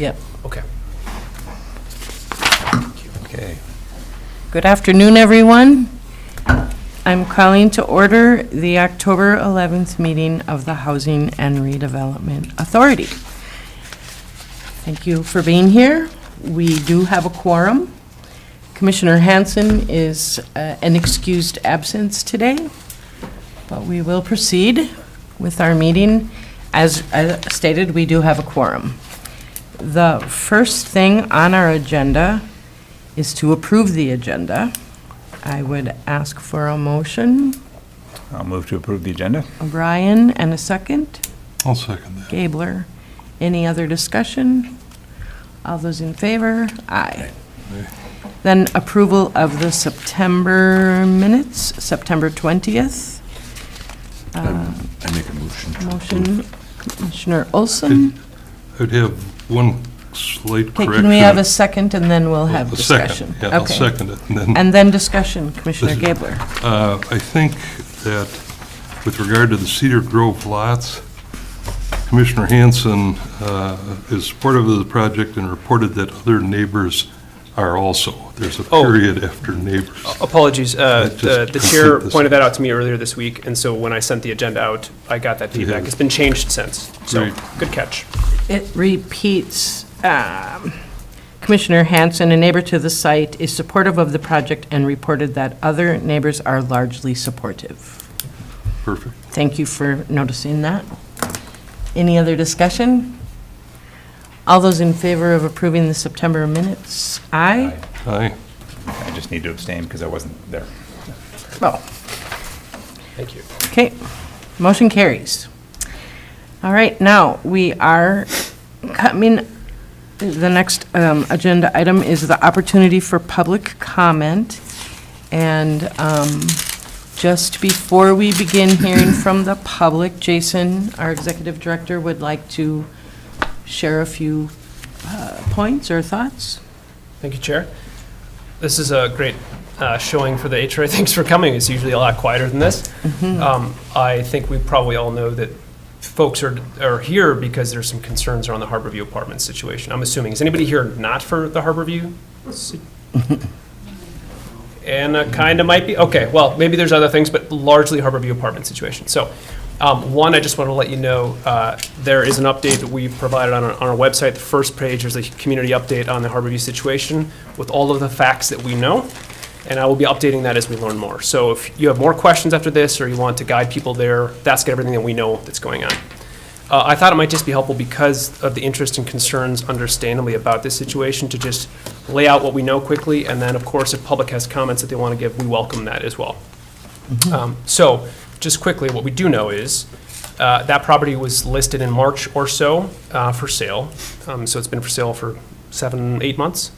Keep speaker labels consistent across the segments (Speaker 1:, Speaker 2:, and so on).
Speaker 1: Yep.
Speaker 2: Okay.
Speaker 3: Okay.
Speaker 1: Good afternoon, everyone. I'm calling to order the October 11th meeting of the Housing and Redevelopment Authority. Thank you for being here. We do have a quorum. Commissioner Hanson is an excused absence today, but we will proceed with our meeting. As stated, we do have a quorum. The first thing on our agenda is to approve the agenda. I would ask for a motion.
Speaker 3: I'll move to approve the agenda.
Speaker 1: O'Brien, and a second.
Speaker 4: I'll second that.
Speaker 1: Gabler. Any other discussion? All those in favor? Aye.
Speaker 4: Aye.
Speaker 1: Then approval of the September minutes, September 20th.
Speaker 4: I make a motion.
Speaker 1: Motion, Commissioner Olson.
Speaker 4: I'd have one slight
Speaker 1: Okay,
Speaker 4: correction.
Speaker 1: can we have a second and then we'll have
Speaker 4: A
Speaker 1: discussion?
Speaker 4: second, yeah, I'll
Speaker 1: Okay.
Speaker 4: second it.
Speaker 1: And then discussion, Commissioner Gabler.
Speaker 4: I think that with regard to the Cedar Grove lots, Commissioner Hanson is supportive of the project and reported that other neighbors are also. There's a period after neighbors.
Speaker 2: Apologies.
Speaker 4: just
Speaker 2: The chair
Speaker 4: complete this.
Speaker 2: pointed that out to me earlier this week, and so when I sent the agenda out, I got that feedback.
Speaker 4: Yeah.
Speaker 2: It's been changed since. So,
Speaker 4: Great.
Speaker 2: good catch.
Speaker 1: It repeats, Commissioner Hanson, a neighbor to the site, is supportive of the project and reported that other neighbors are largely supportive.
Speaker 4: Perfect.
Speaker 1: Thank you for noticing that. Any other discussion? All those in favor of approving the September minutes? Aye.
Speaker 4: Aye.
Speaker 3: I just need to abstain because I wasn't there.
Speaker 1: Oh,
Speaker 2: Thank you.
Speaker 1: okay. Motion carries. All right, now we are coming, the next agenda item is the opportunity for public comment. And just before we begin hearing from the public, Jason, our executive director, would like to share a few points or thoughts.
Speaker 2: Thank you, Chair. This is a great showing for the HRA. Thanks for coming. It's usually a lot quieter than this. I think we probably all know that folks are here because there's some concerns around the Harborview apartment situation. I'm assuming. Is anybody here not for the Harborview? And kind of might be. Okay, well, maybe there's other things, but largely Harborview apartment situation. So, one, I just want to let you know there is an update that we've provided on our website. The first page is a community update on the Harborview situation with all of the facts that we know. And I will be updating that as we learn more. So if you have more questions after this or you want to guide people there, that's everything that we know that's going on. I thought it might just be helpful because of the interest and concerns, understandably, about this situation to just lay out what we know quickly. And then, of course, if public has comments that they want to give, we welcome that as well. So just quickly, what we do know is that property was listed in March or so for sale. So it's been for sale for 7-8 months.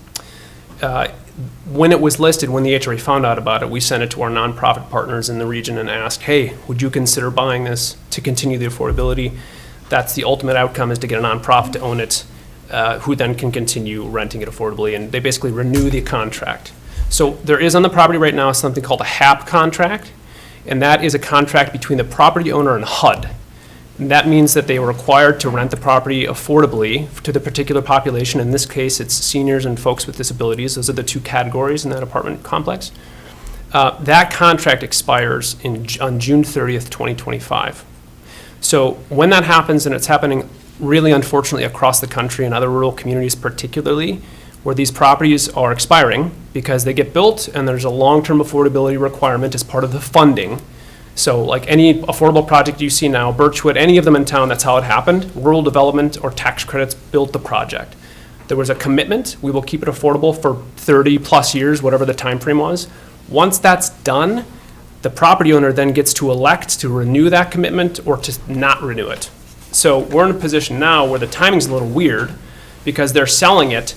Speaker 2: When it was listed, when the HRA found out about it, we sent it to our nonprofit partners in the region and asked, hey, would you consider buying this to continue the affordability? That's the ultimate outcome, is to get a nonprofit to own it, who then can continue renting it affordably. And they basically renew the contract. So there is on the property right now something called a HAP contract, and that is a contract between the property owner and HUD. And that means that they were required to rent the property affordably to the particular population. In this case, it's seniors and folks with disabilities. Those are the two categories in that apartment complex. That contract expires on June 30th, 2025. So when that happens, and it's happening really unfortunately across the country and other rural communities particularly, where these properties are expiring because they get built and there's a long-term affordability requirement as part of the funding. So like any affordable project you see now, Birchwood, any of them in town, that's how it happened. Rural development or tax credits built the project. There was a commitment, we will keep it affordable for 30 plus years, whatever the time frame was. Once that's done, the property owner then gets to elect to renew that commitment or to not renew it. So we're in a position now where the timing's a little weird because they're selling it,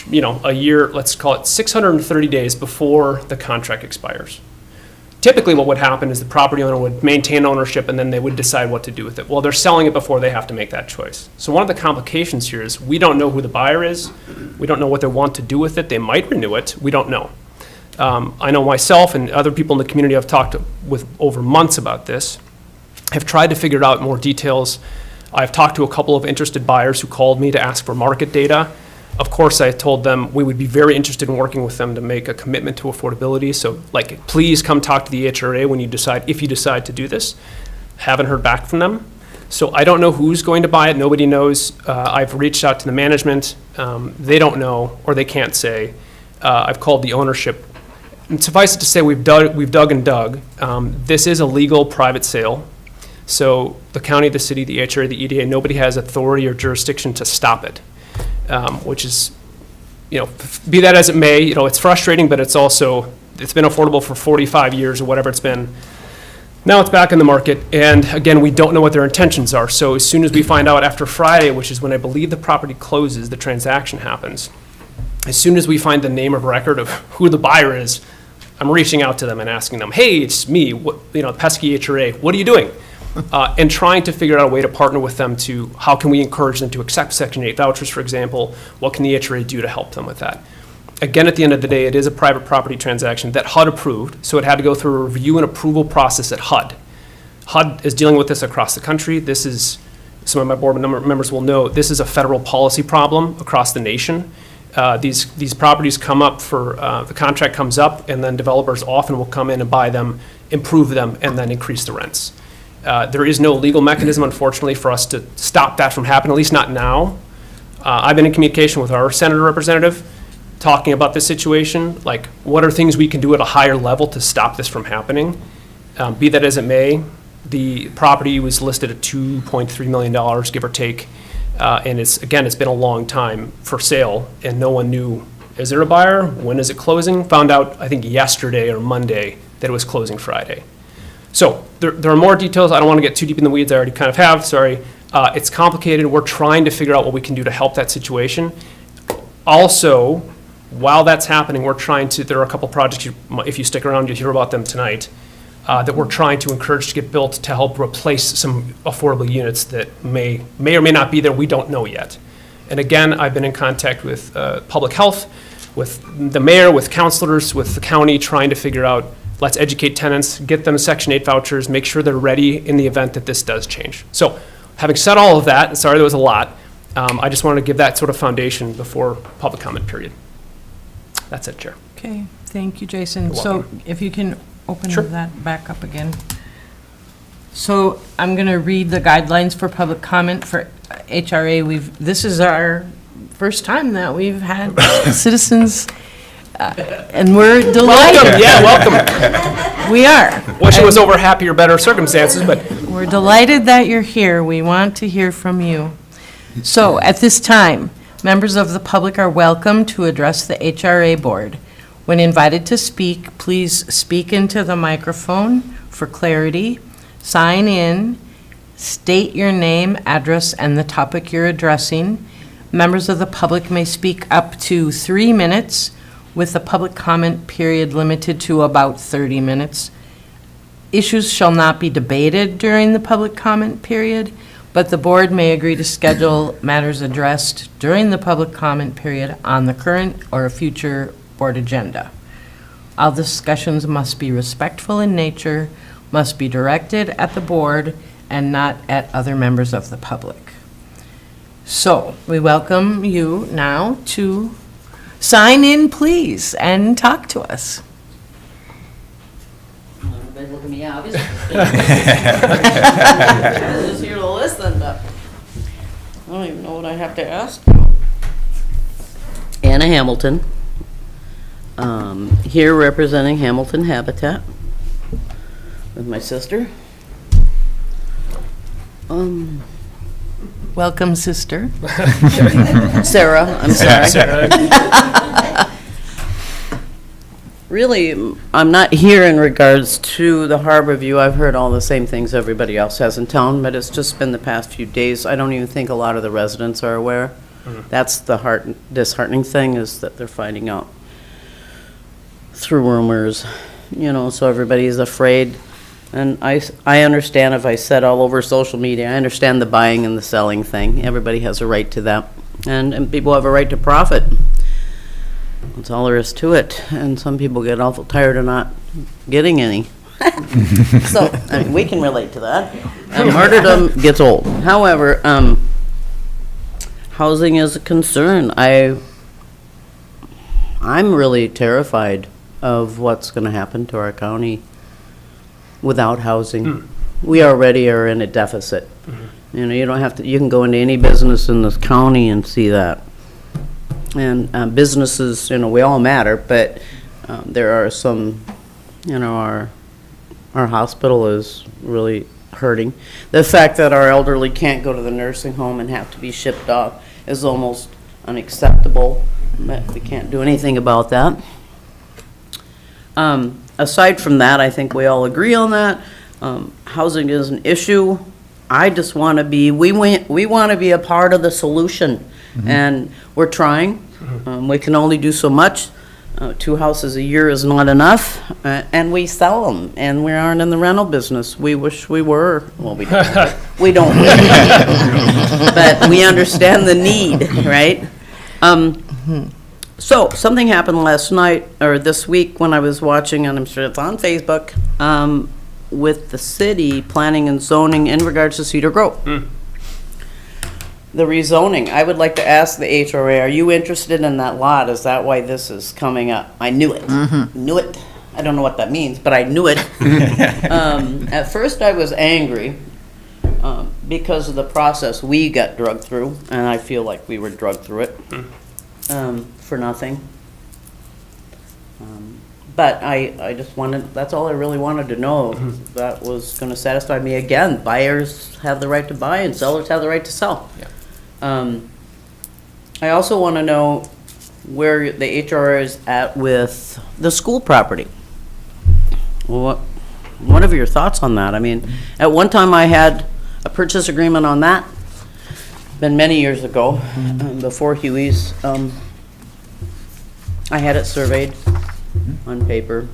Speaker 2: you know, a year, let's call it 630 days before the contract expires. Typically what would happen is the property owner would maintain ownership and then they would decide what to do with it. Well, they're selling it before they have to make that choice. So one of the complications here is we don't know who the buyer is. We don't know what they want to do with it. They might renew it. We don't know. I know myself and other people in the community I've talked with over months about this have tried to figure out more details. I've talked to a couple of interested buyers who called me to ask for market data. Of course, I told them we would be very interested in working with them to make a commitment to affordability. So, like, please come talk to the HRA when you decide, if you decide to do this. Haven't heard back from them. So I don't know who's going to buy it. Nobody knows. I've reached out to the management. They don't know, or they can't say. I've called the ownership. And suffice it to say, we've dug and dug. This is a legal private sale. So the county, the city, the HRA, the EDA, nobody has authority or jurisdiction to stop it. Which is, be that as it may, it's frustrating, but it's been affordable for 45 years or whatever it's been. Now it's back in the market, and again, we don't know what their intentions are. So as soon as we find out after Friday, which is when I believe the property closes, the transaction happens, as soon as we find the name of record of who the buyer is, I'm reaching out to them and asking them, hey, it's me, pesky HRA, what are you doing? And trying to figure out a way to partner with them to, how can we encourage them to accept Section 8 vouchers, for example? What can the HRA do to help them with that? Again, at the end of the day, it is a private property transaction that HUD approved, so it had to go through a review and approval process at HUD. HUD is dealing with this across the country. This is, some of my board members will know, this is a federal policy problem across the nation. These properties come up for, the contract comes up, and then developers often will come in and buy them, improve them, and then increase the rents. There is no legal mechanism, unfortunately, for us to stop that from happening, at least not now. I've been in communication with our senator representative, talking about this situation, like what are things we can do at a higher level to stop this from happening. Be that as it may, the property was listed at $2.3 million, give or take, and it's been a long time for sale, and no one knew, is there a buyer? When is it closing? Found out, I think, yesterday or Monday that it was closing Friday. So there are more details. I don't want to get too deep in the weeds. I already kind of have, sorry. It's complicated. We're trying to figure out what we can do to help that situation. Also, while that's happening, there are a couple projects, if you stick around, you'll hear about them tonight, that we're trying to encourage to get built to help replace some affordable units that may or may not be there. We don't know yet. And again, I've been in contact with public health, with the mayor, with counselors, with the county, trying to figure out, let's educate tenants, get them Section 8 vouchers, make sure they're ready in the event that this does change. So having said all of that, and sorry there was a lot, I just wanted to give that sort of foundation before public comment period. That's it, Chair.
Speaker 1: Okay, thank you, Jason.
Speaker 2: You're
Speaker 1: So
Speaker 2: welcome.
Speaker 1: if you can open
Speaker 2: Sure.
Speaker 1: that back up again. So I'm going to read the guidelines for public comment for HRA. This is our first time that we've had citizens, and we're delighted.
Speaker 2: Welcome, yeah, welcome.
Speaker 1: We are.
Speaker 2: Wish it was over happier, better circumstances, but
Speaker 1: We're delighted that you're here. We want to hear from you. So at this time, members of the public are welcome to address the HRA board. When invited to speak, please speak into the microphone for clarity, sign in, state your name, address, and the topic you're addressing. Members of the public may speak up to 3 minutes, with the public comment period limited to about 30 minutes. Issues shall not be debated during the public comment period, but the board may agree to schedule matters addressed during the public comment period on the current or a future board agenda. All discussions must be respectful in nature, must be directed at the board and not at other members of the public. So we welcome you now to sign in, please, and talk to us.
Speaker 5: Everybody's looking at me, obviously. I'm just here to listen, but I don't even know what I have to ask. Anna Hamilton, here representing Hamilton Habitat with my sister.
Speaker 1: Welcome, sister.
Speaker 5: Sarah, I'm sorry.
Speaker 2: Sarah,
Speaker 5: Really, I'm not here in regards to the harbor view. I've heard all the same things everybody else has in town, but it's just been the past few days. I don't even think a lot of the residents are aware. That's the disheartening thing, is that they're finding out through rumors, so everybody's afraid. And I understand, if I said all over social media, I understand the buying and the selling thing. Everybody has a right to that. And people have a right to profit. That's all there is to it. And some people get awful tired of not getting any. So, I mean, we can relate to that. Martyrdom gets old. However, housing is a concern. I'm really terrified of what's going to happen to our county without housing. We already are in a deficit. You know, you don't have to, you can go into any business in this county and see that. And businesses, you know, we all matter, but there are some, you know, our hospital is really hurting. The fact that our elderly can't go to the nursing home and have to be shipped off is almost unacceptable, but we can't do anything about that. Aside from that, I think we all agree on that. Housing is an issue. I just want to be, we want to be a part of the solution, and we're trying. We can only do so much. 2 houses a year is not enough, and we sell them, and we aren't in the rental business. We wish we were. Well, we don't. We don't. But we understand the need, right? So something happened last night, or this week, when I was watching, and I'm sure it's on Facebook, with the city planning and zoning in regards to Cedar Grove. The rezoning, I would like to ask the HRA, are you interested in that lot? Is that why this is coming up? I knew it. Knew it. I don't know what that means, but I knew it. At first I was angry because of the process we got drugged through, and I feel like we were drugged through it for nothing. But I just wanted, that's all I really wanted to know. That was going to satisfy me. Again, buyers have the right to buy and sellers have the right to sell.
Speaker 2: Yeah.
Speaker 5: I also want to know where the HRA is at with the school property. What are your thoughts on that? I mean, at one time I had a purchase agreement on that, been many years ago, before Huey's. I had it surveyed on paper,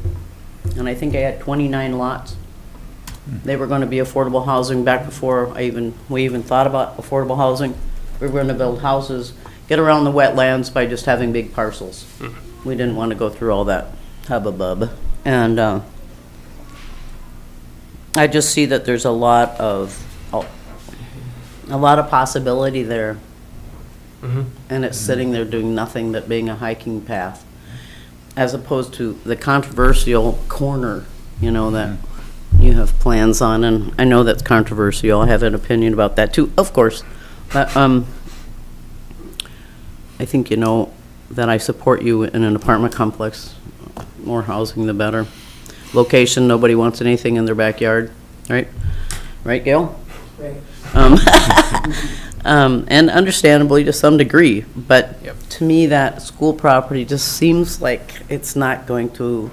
Speaker 5: and I think I had 29 lots. They were going to be affordable housing back before we even thought about affordable housing. We were going to build houses, get around the wetlands by just having big parcels. We didn't want to go through all that hubbub. And I just see that there's a lot of possibility there. And it's sitting there doing nothing but being a hiking path, as opposed to the controversial corner, you know, that you have plans on. And I know that's controversial. I have an opinion about that too, of course. But I think you know that I support you in an apartment complex. More housing, the better. Location, nobody wants anything in their backyard, right? Right, Gail? Right. And understandably to some degree, but to me that school property just seems like it's not going to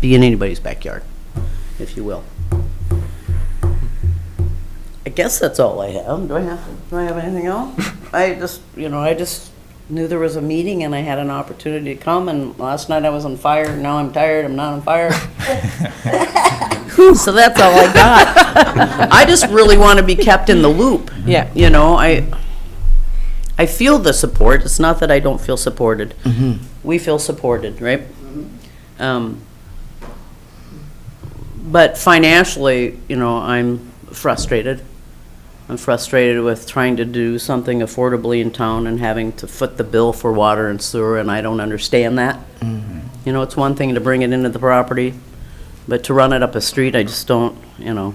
Speaker 5: be in anybody's backyard, if you will. I guess that's all I have. Do I have anything else? I just knew there was a meeting and I had an opportunity to come, and last night I was on fire. Now I'm tired. I'm not on fire. So that's all I got. I just really want to be kept in the loop.
Speaker 1: Yeah.
Speaker 5: You know, I feel the support. It's not that I don't feel supported. We feel supported, right? But financially, you know, I'm frustrated. I'm frustrated with trying to do something affordably in town and having to foot the bill for water and sewer, and I don't understand that. You know, it's one thing to bring it into the property, but to run it up a street, I just don't, you know,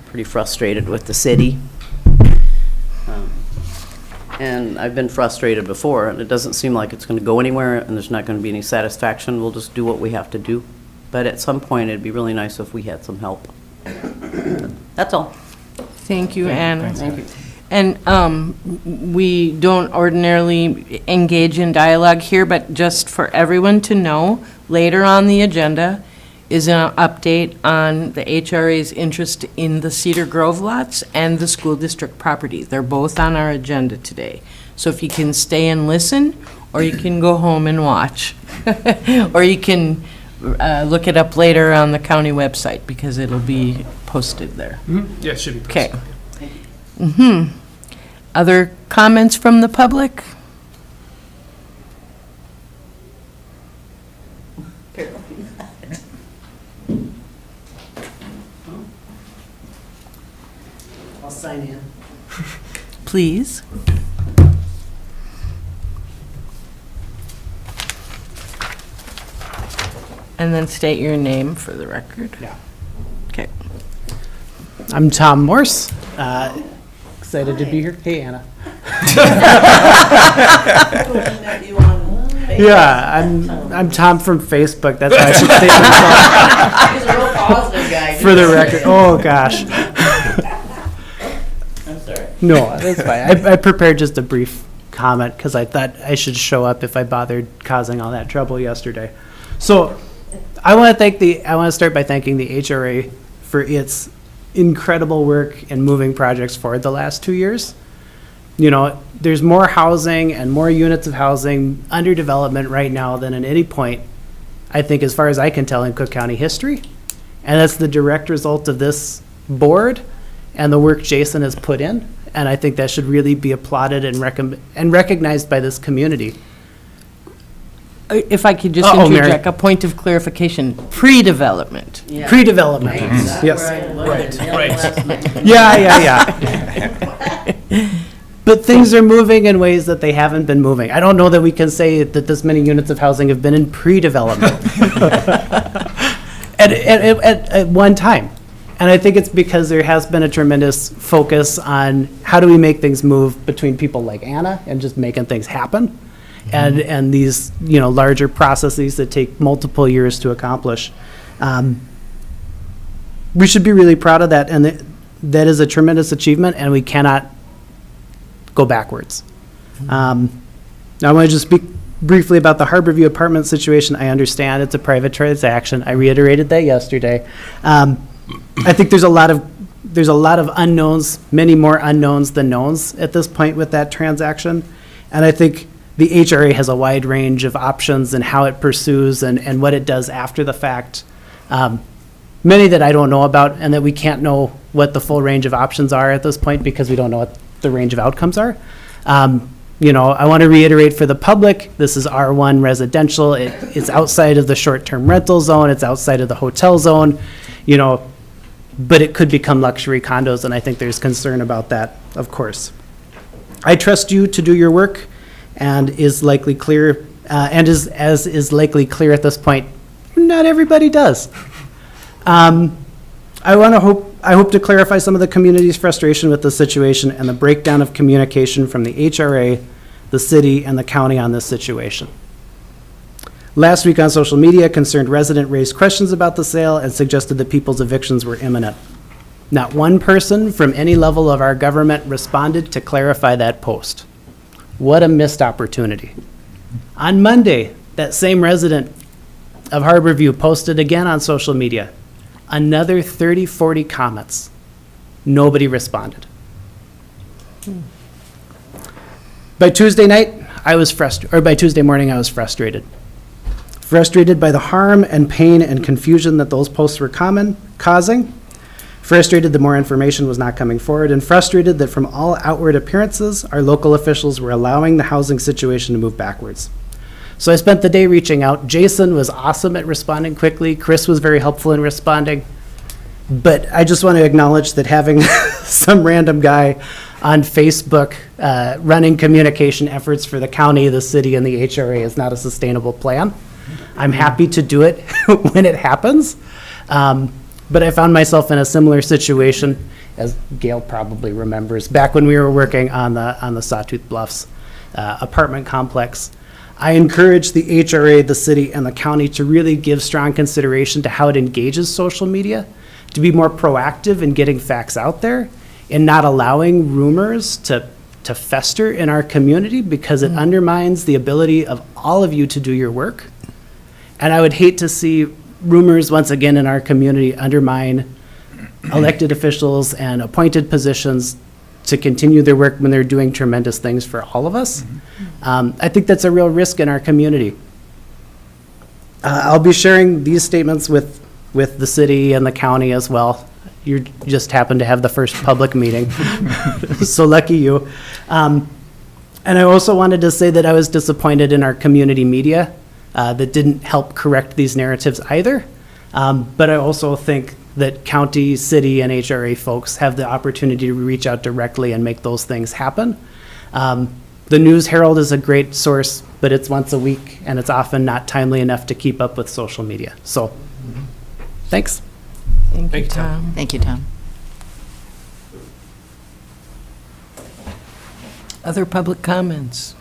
Speaker 5: pretty frustrated with the city. And I've been frustrated before, and it doesn't seem like it's going to go anywhere, and there's not going to be any satisfaction. We'll just do what we have to do. But at some point, it'd be really nice if we had some help. That's all.
Speaker 1: Thank you, Ann.
Speaker 5: Thank you.
Speaker 1: And we don't ordinarily engage in dialogue here, but just for everyone to know, later on the agenda is an update on the HRA's interest in the Cedar Grove lots and the school district property. They're both on our agenda today. So if you can stay and listen, or you can go home and watch. Or you can look it up later on the county website, because it'll be posted there.
Speaker 2: Yeah, it should be posted.
Speaker 1: Okay. Other comments from the public? please. And then state your name for the record.
Speaker 6: Yeah.
Speaker 1: Okay.
Speaker 6: I'm Tom Morse. Excited to be here. Hey, Anna. Yeah, I'm Tom from Facebook. That's why I should state myself.
Speaker 5: He's a real positive guy.
Speaker 6: For the record. Oh, gosh.
Speaker 5: I'm sorry.
Speaker 6: No, that's fine. I prepared just a brief comment because I thought I should show up if I bothered causing all that trouble yesterday. So I want to start by thanking the HRA for its incredible work in moving projects forward the last 2 years. You know, there's more housing and more units of housing under development right now than at any point, I think, as far as I can tell, in Cook County history. And that's the direct result of this board and the work Jason has put in. And I think that should really be applauded and recognized by this community.
Speaker 1: If I could just
Speaker 6: Uh-oh, Mary.
Speaker 1: interject a point of clarification, pre-development.
Speaker 5: Yeah.
Speaker 6: Pre-development.
Speaker 5: That's
Speaker 6: Yes.
Speaker 5: where I was last night.
Speaker 6: Yeah. But things are moving in ways that they haven't been moving. I don't know that we can say that this many units of housing have been in pre-development at one time. And I think it's because there has been a tremendous focus on how do we make things move between people like Anna and just making things happen. And these, you know, larger processes that take multiple years to accomplish. We should be really proud of that, and that is a tremendous achievement, and we cannot go backwards. Now, I want to just speak briefly about the Harborview apartment situation. I understand it's a private transaction. I reiterated that yesterday. I think there's a lot of unknowns, many more unknowns than knowns at this point with that transaction, and I think the HRA has a wide range of options and how it pursues and what it does after the fact. Many that I don't know about, and that we can't know what the full range of options are at this point because we don't know what the range of outcomes are. You know, I want to reiterate for the public, this is R1 residential. It's outside of the short-term rental zone. It's outside of the hotel zone, you know, but it could become luxury condos, and I think there's concern about that, of course. I trust you to do your work, and is likely clear, as is likely clear at this point, not everybody does. I hope to clarify some of the community's frustration with the situation and the breakdown of communication from the HRA, the city, and the county on this situation. Last week on social media, a concerned resident raised questions about the sale and suggested that people's evictions were imminent. Not one person from any level of our government responded to clarify that post. What a missed opportunity. On Monday, that same resident of Harborview posted again on social media, another 30, 40 comments. Nobody responded. By Tuesday night, by Tuesday morning, I was frustrated. Frustrated by the harm and pain and confusion that those posts were causing. Frustrated that more information was not coming forward, and frustrated that from all outward appearances, our local officials were allowing the housing situation to move backwards. So I spent the day reaching out. Jason was awesome at responding quickly. Chris was very helpful in responding. But I just want to acknowledge that having some random guy on Facebook running communication efforts for the county, the city, and the HRA is not a sustainable plan. I'm happy to do it when it happens. But I found myself in a similar situation, as Gail probably remembers, back when we were working on the Sawtooth Bluffs apartment complex. I encourage the HRA, the city, and the county to really give strong consideration to how it engages social media, to be more proactive in getting facts out there, and not allowing rumors to fester in our community, because it undermines the ability of all of you to do your work. And I would hate to see rumors once again in our community undermine elected officials and appointed positions to continue their work when they're doing tremendous things for all of us. I think that's a real risk in our community. I'll be sharing these statements with the city and the county as well. You just happened to have the first public meeting, so lucky you. And I also wanted to say that I was disappointed in our community media that didn't help correct these narratives either. But I also think that county, city, and HRA folks have the opportunity to reach out directly and make those things happen. The News Herald is a great source, but it's once a week, and it's often not timely enough to keep up with social media. So, thanks.
Speaker 1: Thank
Speaker 2: Thank
Speaker 1: you,
Speaker 2: you, Tom.
Speaker 1: Tom.
Speaker 7: Thank you, Tom.
Speaker 1: Other public comments?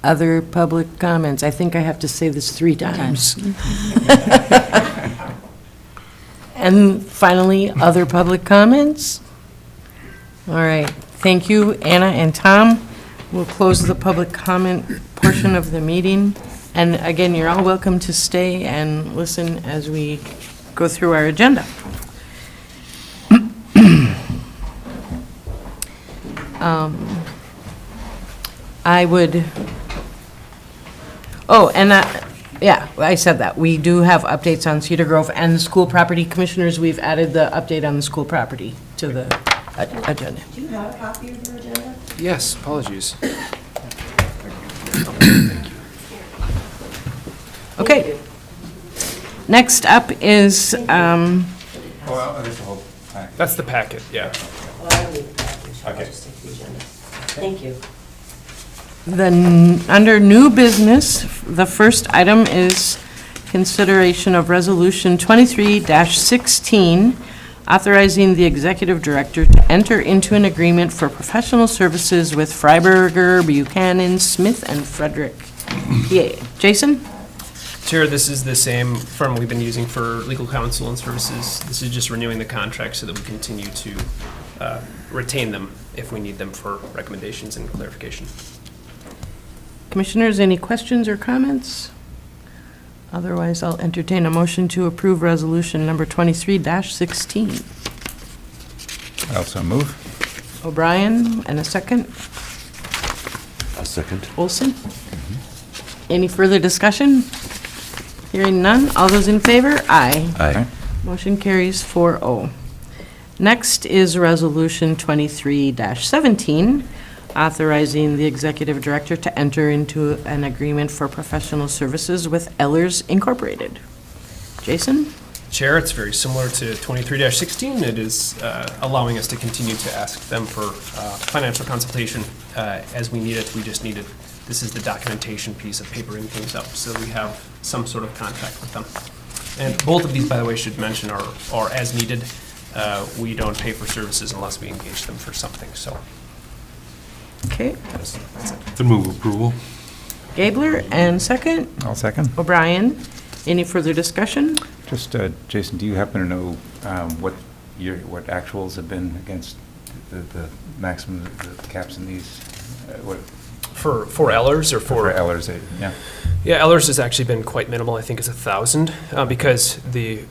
Speaker 1: Other public comments? I think I have to say this 3 times. And finally, other public comments? All right, thank you, Anna and Tom. We'll close the public comment portion of the meeting. And again, you're all welcome to stay and listen as we go through our agenda. I would, yeah, I said that. We do have updates on Cedar Grove and the school property. Commissioners, we've added the update on the school property to the agenda.
Speaker 8: Do you have a copy of your agenda?
Speaker 2: Yes, apologies.
Speaker 1: Okay. Next up is,
Speaker 3: There's the whole pack.
Speaker 2: That's the packet, yeah.
Speaker 8: Well, I don't need the package. I'll
Speaker 3: Okay.
Speaker 8: just take the agenda. Thank you.
Speaker 1: under new business, the first item is consideration of Resolution 23-16, authorizing the executive director to enter into an agreement for professional services with Freiberger, Buchanan, Smith, and Frederick, PA. Jason?
Speaker 2: Chair, this is the same firm we've been using for legal counsel and services. This is just renewing the contract so that we continue to retain them if we need them for recommendations and clarification.
Speaker 1: Commissioners, any questions or comments? Otherwise, I'll entertain a motion to approve resolution number 23-16.
Speaker 3: I also move.
Speaker 1: O'Brien, and a second.
Speaker 9: A second.
Speaker 1: Olson? Any further discussion? Hearing none. All those in favor? Aye.
Speaker 9: Aye.
Speaker 1: Motion carries 4-0. Next is Resolution 23-17, authorizing the executive director to enter into an agreement for professional services with Ehlers Incorporated. Jason?
Speaker 2: Chair, it's very similar to 23-16. It is allowing us to continue to ask them for financial consultation as we need it. We just need it. This is the documentation piece of papering things up, so we have some sort of contract with them. And both of these, by the way, should mention are as needed. We don't pay for services unless we engage them for something, so
Speaker 1: Okay.
Speaker 2: that's it.
Speaker 4: I'd move approval.
Speaker 1: Gabler, and second.
Speaker 3: I'll second.
Speaker 1: O'Brien. Any further discussion?
Speaker 3: Just, Jason, do you happen to know what actuals have been against the maximum, the caps in these? What
Speaker 2: For Ehlers or
Speaker 3: for Ehlers? Yeah.
Speaker 2: Yeah, Ehlers has actually been quite minimal. I think it's 1,000 because the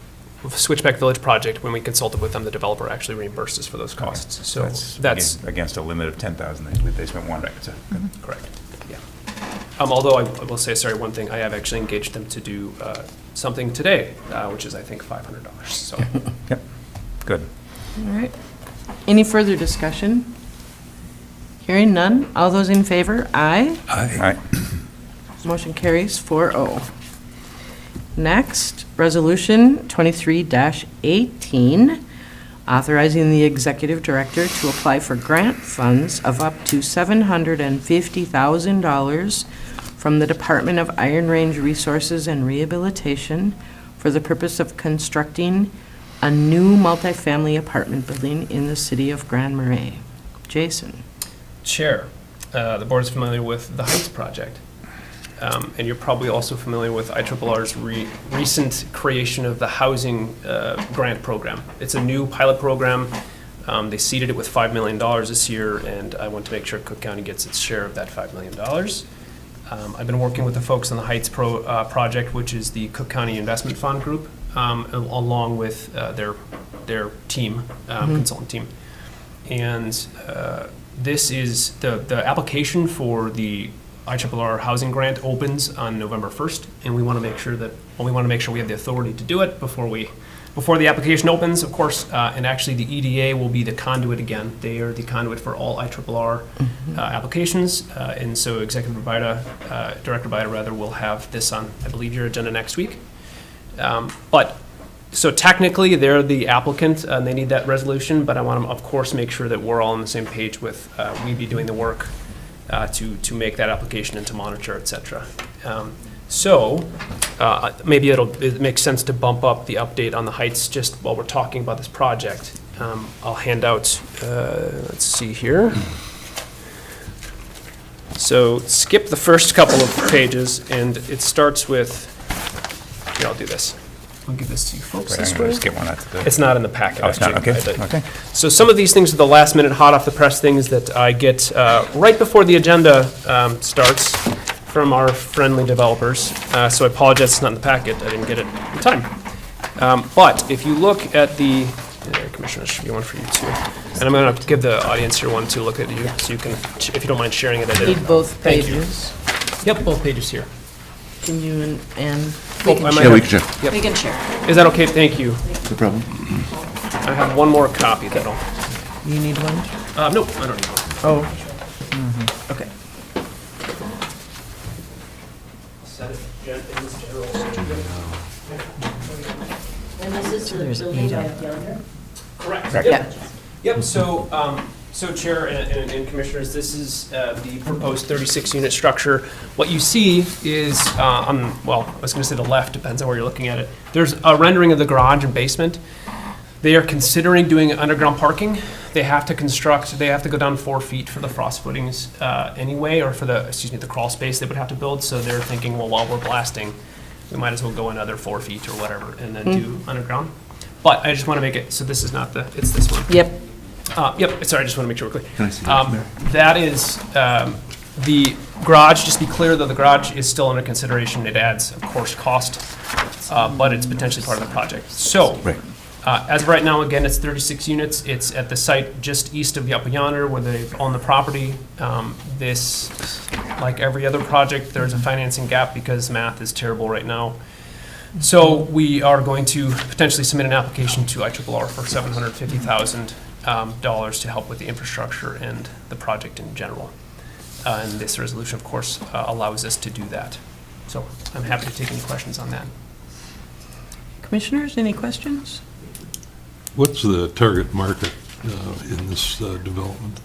Speaker 2: Switchback Village project, when we consulted with them, the developer actually reimbursed us for those costs. So that's
Speaker 3: against a limit of 10,000. They spent one. So good.
Speaker 2: correct. Yeah. Although I will say, sorry, one thing, I have actually engaged them to do something today, which is I think $500. So
Speaker 3: Yep. Good.
Speaker 1: All right. Any further discussion? Hearing none. All those in favor? Aye.
Speaker 3: All right.
Speaker 1: Motion carries 4-0. Next, Resolution 23-18, authorizing the executive director to apply for grant funds of up to $750,000 from the Department of Iron Range Resources and Rehabilitation for the purpose of constructing a new multifamily apartment building in the city of Grand Marais. Jason?
Speaker 2: Chair, the board is familiar with the Heights project. And you're probably also familiar with IRR's recent creation of the housing grant program. It's a new pilot program. They seeded it with $5 million this year, and I want to make sure Cook County gets its share of that $5 million. I've been working with the folks on the Heights project, which is the Cook County Investment Fund Group, along with their team, consultant team. And this is the application for the IRR housing grant opens on November 1st, and we want to make sure we have the authority to do it before we before the application opens, of course, and actually the EDA will be the conduit again. They are the conduit for all IRRR applications, and so Executive Director Bida rather will have this on, I believe, your agenda next week. So technically, they're the applicant, and they need that resolution, but I want to, of course, make sure that we're all on the same page with, we be doing the work to make that application and to monitor, et cetera. Maybe it makes sense to bump up the update on the heights just while we're talking about this project. I'll hand out, let's see here. So skip the first couple of pages, and it starts with, here, I'll do this. I'll give this to you folks this way.
Speaker 3: Just get one out to the.
Speaker 2: It's not in the packet.
Speaker 3: Oh, it's not,
Speaker 2: actually.
Speaker 3: okay, okay.
Speaker 2: So some of these things are the last minute, hot off the press things that I get right before the agenda starts from our friendly developers. So I apologize, it's not in the packet. I didn't get it in time. But if you look at the, Commissioner, this should be one for you too. And I'm going to give the audience here one to look at you, so you can, if you don't mind sharing it. I did.
Speaker 1: Need both
Speaker 2: Thank you.
Speaker 1: pages.
Speaker 2: Yep, both pages here.
Speaker 1: Can you and
Speaker 2: Oh, I might
Speaker 9: Yeah, we
Speaker 2: have-
Speaker 9: can share.
Speaker 8: We can share.
Speaker 2: Is that okay? Thank you.
Speaker 9: No problem.
Speaker 2: I have one more copy that'll,
Speaker 1: you need one?
Speaker 2: nope, I don't need one.
Speaker 1: Oh. Okay.
Speaker 2: Set it in this general.
Speaker 8: And this is the
Speaker 1: There's
Speaker 8: building
Speaker 1: 8
Speaker 8: by
Speaker 1: of
Speaker 8: Younger?
Speaker 2: Correct.
Speaker 3: Correct.
Speaker 2: Yep. Yep, so Chair and Commissioners, this is the proposed 36-unit structure. What you see is, well, I was going to say the left, depends on where you're looking at it. There's a rendering of the garage and basement. They are considering doing underground parking. They have to go down 4 feet for the frost footings anyway, or for the crawl space they would have to build. So they're thinking, well, while we're blasting, we might as well go another 4 feet or whatever and then do underground. But I just want to make it, so this is not it's this one.
Speaker 1: Yep.
Speaker 2: Yep, sorry, I just want to make sure we're clear.
Speaker 9: Can I see that, Mayor?
Speaker 2: That is, the garage, just to be clear, though, the garage is still under consideration. It adds, of course, cost, but it's potentially part of the project. So,
Speaker 9: Right.
Speaker 2: as of right now, again, it's 36 units. It's at the site just east of Up Yonder where they own the property. This, like every other project, there's a financing gap because math is terrible right now. So we are going to potentially submit an application to IRRR for $750,000 to help with the infrastructure and the project in general. And this resolution, of course, allows us to do that. So I'm happy to take any questions on that.
Speaker 1: Commissioners, any questions?
Speaker 4: What's the target market in this development?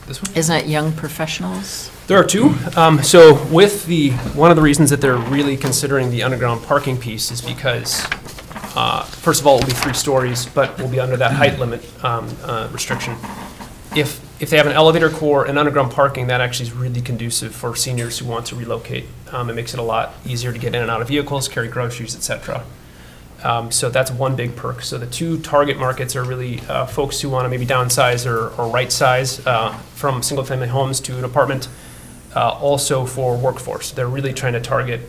Speaker 2: This one?
Speaker 7: Isn't it young professionals?
Speaker 2: There are two. So with one of the reasons that they're really considering the underground parking piece is because, first of all, it will be 3 stories, but we'll be under that height limit restriction. If they have an elevator core and underground parking, that actually is really conducive for seniors who want to relocate. It makes it a lot easier to get in and out of vehicles, carry groceries, et cetera. So that's one big perk. So the 2 target markets are really folks who want to maybe downsize or right size from single-family homes to an apartment. Also for workforce, they're really trying to target.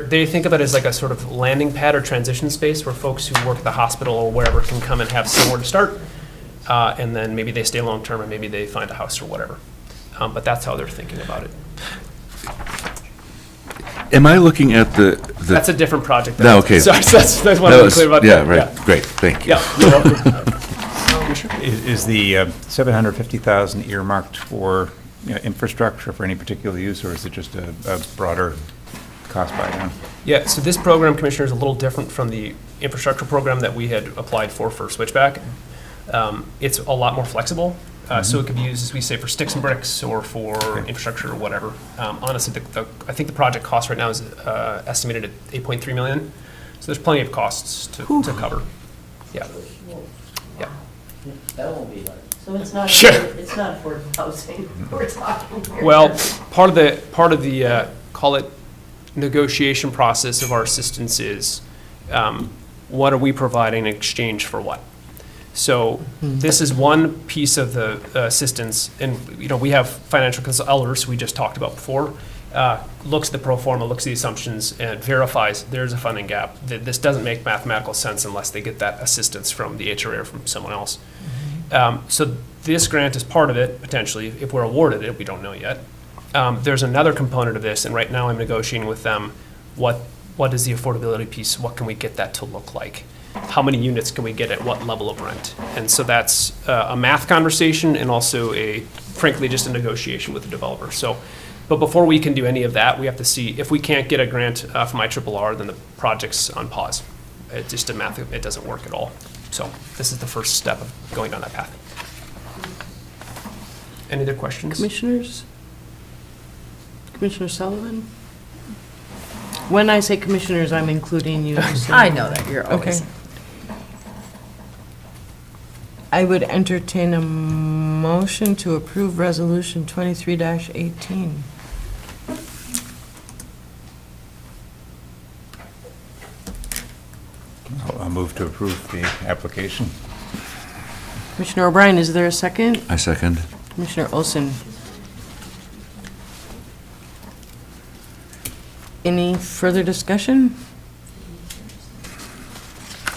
Speaker 2: They think of it as like a sort of landing pad or transition space where folks who work at the hospital or wherever can come and have somewhere to start, and then maybe they stay long term and maybe they find a house or whatever. But that's how they're thinking about it.
Speaker 9: Am I looking at the?
Speaker 2: That's a different project.
Speaker 9: No, okay.
Speaker 2: Sorry, that's what I
Speaker 9: That
Speaker 2: want to be
Speaker 9: was-
Speaker 2: clear about.
Speaker 9: Yeah,
Speaker 2: that.
Speaker 9: right, great, thank you.
Speaker 2: Yeah, you're welcome.
Speaker 3: Is the 750,000 earmarked for infrastructure for any particular use, or is it just a broader cost buy-down?
Speaker 2: Yeah, so this program, Commissioner, is a little different from the infrastructure program that we had applied for Switchback. It's a lot more flexible, so it could be used, as we say, for sticks and bricks or for infrastructure or whatever. Honestly, I think the project cost right now is estimated at $8.3 million, so there's plenty of costs to cover. Yeah. Yeah.
Speaker 5: That won't be hard.
Speaker 8: So it's not,
Speaker 2: Sure.
Speaker 8: it's not affordable housing we're talking here.
Speaker 2: Well, part of the call it negotiation process of our assistance is what are we providing in exchange for what? So this is one piece of the assistance, and we have financial consultants we just talked about before. Looks at the pro forma, looks at the assumptions, and verifies there's a funding gap. This doesn't make mathematical sense unless they get that assistance from the HRA or from someone else. So this grant is part of it, potentially. If we're awarded it, we don't know yet. There's another component of this, and right now I'm negotiating with them what is the affordability piece, what can we get that to look like? how many units can we get at what level of rent? And so that's a math conversation and also frankly, just a negotiation with the developer. So, but before we can do any of that, we have to see if we can't get a grant from IRRR, then the project's on pause. It just it doesn't work at all. So this is the first step of going down that path. Any other questions?
Speaker 1: Commissioners? Commissioner Sullivan? When I say commissioners, I'm including you. so-
Speaker 7: I know that, you're always.
Speaker 1: Okay. I would entertain a motion to approve Resolution 23-18.
Speaker 3: I'll move to approve the application.
Speaker 1: Commissioner O'Brien, is there a second?
Speaker 9: I second.
Speaker 1: Commissioner Olson? Any further discussion?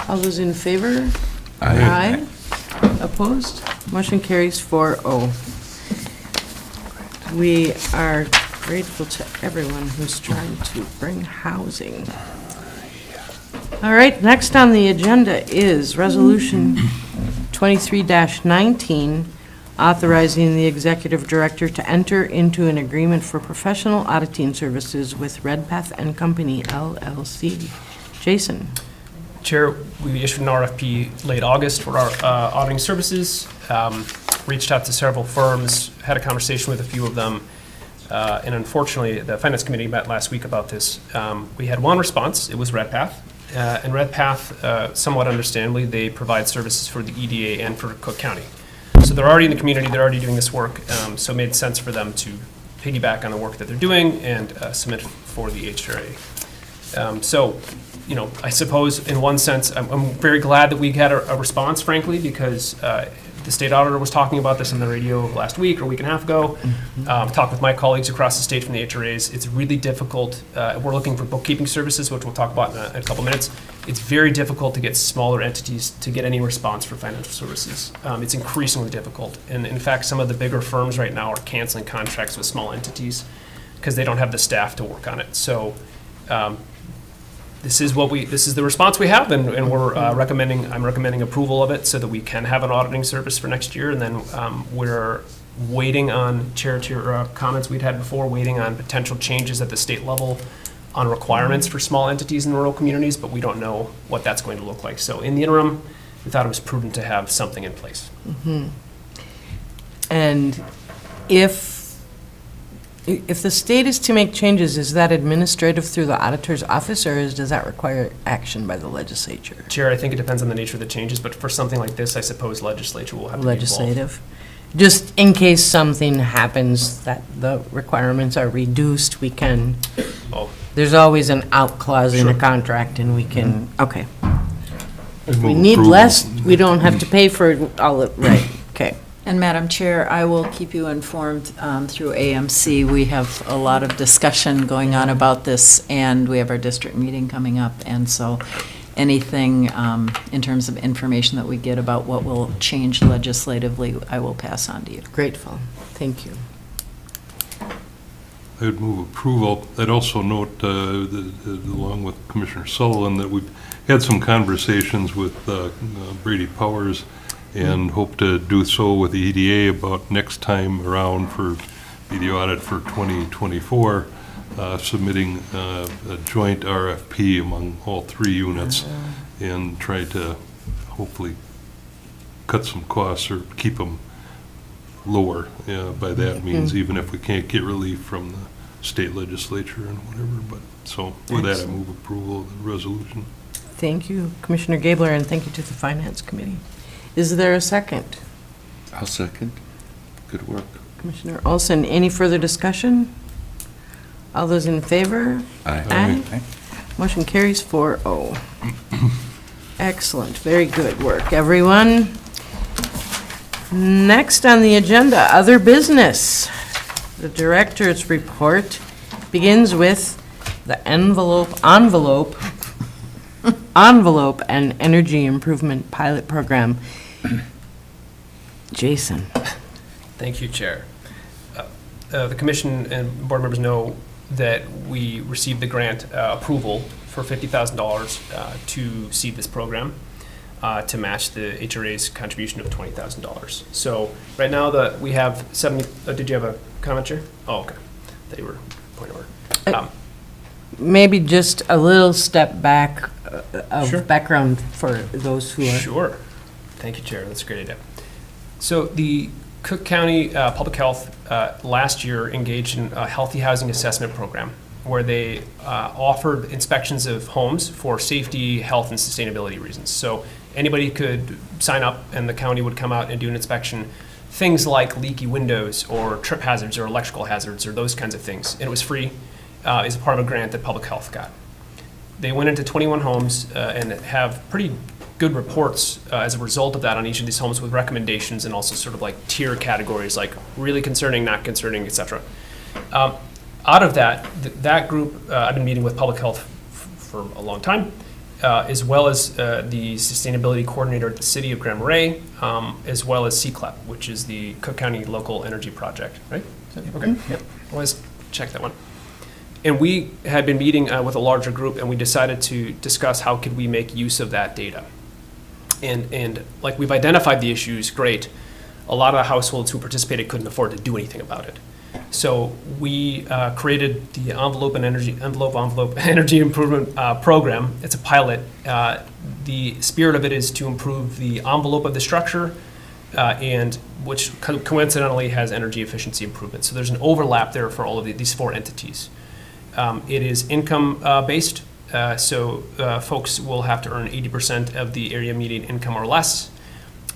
Speaker 1: All those in favor? Aye. Opposed? Motion carries 4-0. We are grateful to everyone who's trying to bring housing. All right, next on the agenda is Resolution 23-19, authorizing the executive director to enter into an agreement for professional auditing services with Redpath and Company LLC. Jason?
Speaker 2: Chair, we issued an RFP late August for our auditing services. Reached out to several firms, had a conversation with a few of them, and unfortunately, the Finance Committee met last week about this. We had one response, it was Redpath. And Redpath, somewhat understandably, they provide services for the EDA and for Cook County. So they're already in the community, they're already doing this work, so it made sense for them to piggyback on the work that they're doing and submit for the HRA. So, you know, I suppose in one sense, I'm very glad that we had a response, frankly, because the state auditor was talking about this on the radio last week or a week and a half ago. Talked with my colleagues across the state from the HRAs. It's really difficult. We're looking for bookkeeping services, which we'll talk about in a couple minutes. It's very difficult to get smaller entities to get any response for financial services. It's increasingly difficult. And in fact, some of the bigger firms right now are canceling contracts with small entities because they don't have the staff to work on it. So this is the response we have, and we're recommending. I'm recommending approval of it so that we can have an auditing service for next year. And then we're waiting on chair to your comments we'd had before, waiting on potential changes at the state level on requirements for small entities in rural communities, but we don't know what that's going to look like. So in the interim, we thought it was prudent to have something in place.
Speaker 1: And if the state is to make changes, is that administrative through the auditor's office, or does that require action by the legislature?
Speaker 2: Chair, I think it depends on the nature of the changes, but for something like this, I suppose legislature will have to be involved.
Speaker 1: Legislative? Just in case something happens that the requirements are reduced, we can,
Speaker 2: Oh,
Speaker 1: there's always an out clause in a
Speaker 2: Sure.
Speaker 1: contract, and we can, okay. If we
Speaker 4: move
Speaker 1: need
Speaker 4: approval.
Speaker 1: less, we don't have to pay for all of, right, okay.
Speaker 7: And Madam Chair, I will keep you informed through AMC. We have a lot of discussion going on about this, and we have our district meeting coming up. And so anything in terms of information that we get about what will change legislatively, I will pass on to you.
Speaker 1: Grateful, thank you.
Speaker 4: I would move approval. I'd also note, along with Commissioner Sullivan, that we've had some conversations with Brady Powers and hope to do so with the EDA about next time around for the audit for 2024, submitting a joint RFP among all three units and try to hopefully cut some costs or keep them lower. By that means, even if we can't get relief from the state legislature and whatever. But so with that, I move approval of the resolution.
Speaker 1: Thank you, Commissioner Gabler, and thank you to the Finance Committee. Is there a second?
Speaker 9: I'll second. Good work.
Speaker 1: Commissioner Olson, any further discussion? All those in favor?
Speaker 9: Aye.
Speaker 1: Aye. Motion carries 4-0. Excellent, very good work, everyone. Next on the agenda, other business. The director's report begins with the envelope and energy improvement pilot program. Jason.
Speaker 2: thank you, Chair. The commission and board members know that we received the grant approval for $50,000 to seed this program. to match the HRA's contribution of $20,000. So right now we have 70, did you have a comment, Chair? Oh, okay. They were point over.
Speaker 1: Maybe just a little step back
Speaker 2: Sure.
Speaker 1: of background for those who are.
Speaker 2: Sure. Thank you, Chair. That's a great idea. So the Cook County Public Health last year engaged in a healthy housing assessment program where they offered inspections of homes for safety, health, and sustainability reasons. So anybody could sign up and the county would come out and do an inspection. Things like leaky windows or trip hazards or electrical hazards or those kinds of things. And it was free as a part of a grant that Public Health got. They went into 21 homes and have pretty good reports as a result of that on each of these homes with recommendations and also sort of like tier categories like really concerning, not concerning, et cetera. Out of that, that group, I've been meeting with Public Health for a long time, as well as the Sustainability Coordinator at the City of Grand Marais, as well as CCLEP, which is the Cook County Local Energy Project, right? Okay, yep. Always check that one. And we had been meeting with a larger group, and we decided to discuss how could we make use of that data. And like we've identified the issues, great. A lot of the households who participated couldn't afford to do anything about it. So we created the envelope energy improvement program. It's a pilot. The spirit of it is to improve the envelope of the structure, and which coincidentally has energy efficiency improvement. So there's an overlap there for all of these four entities. It is income based. So folks will have to earn 80% of the area median income or less,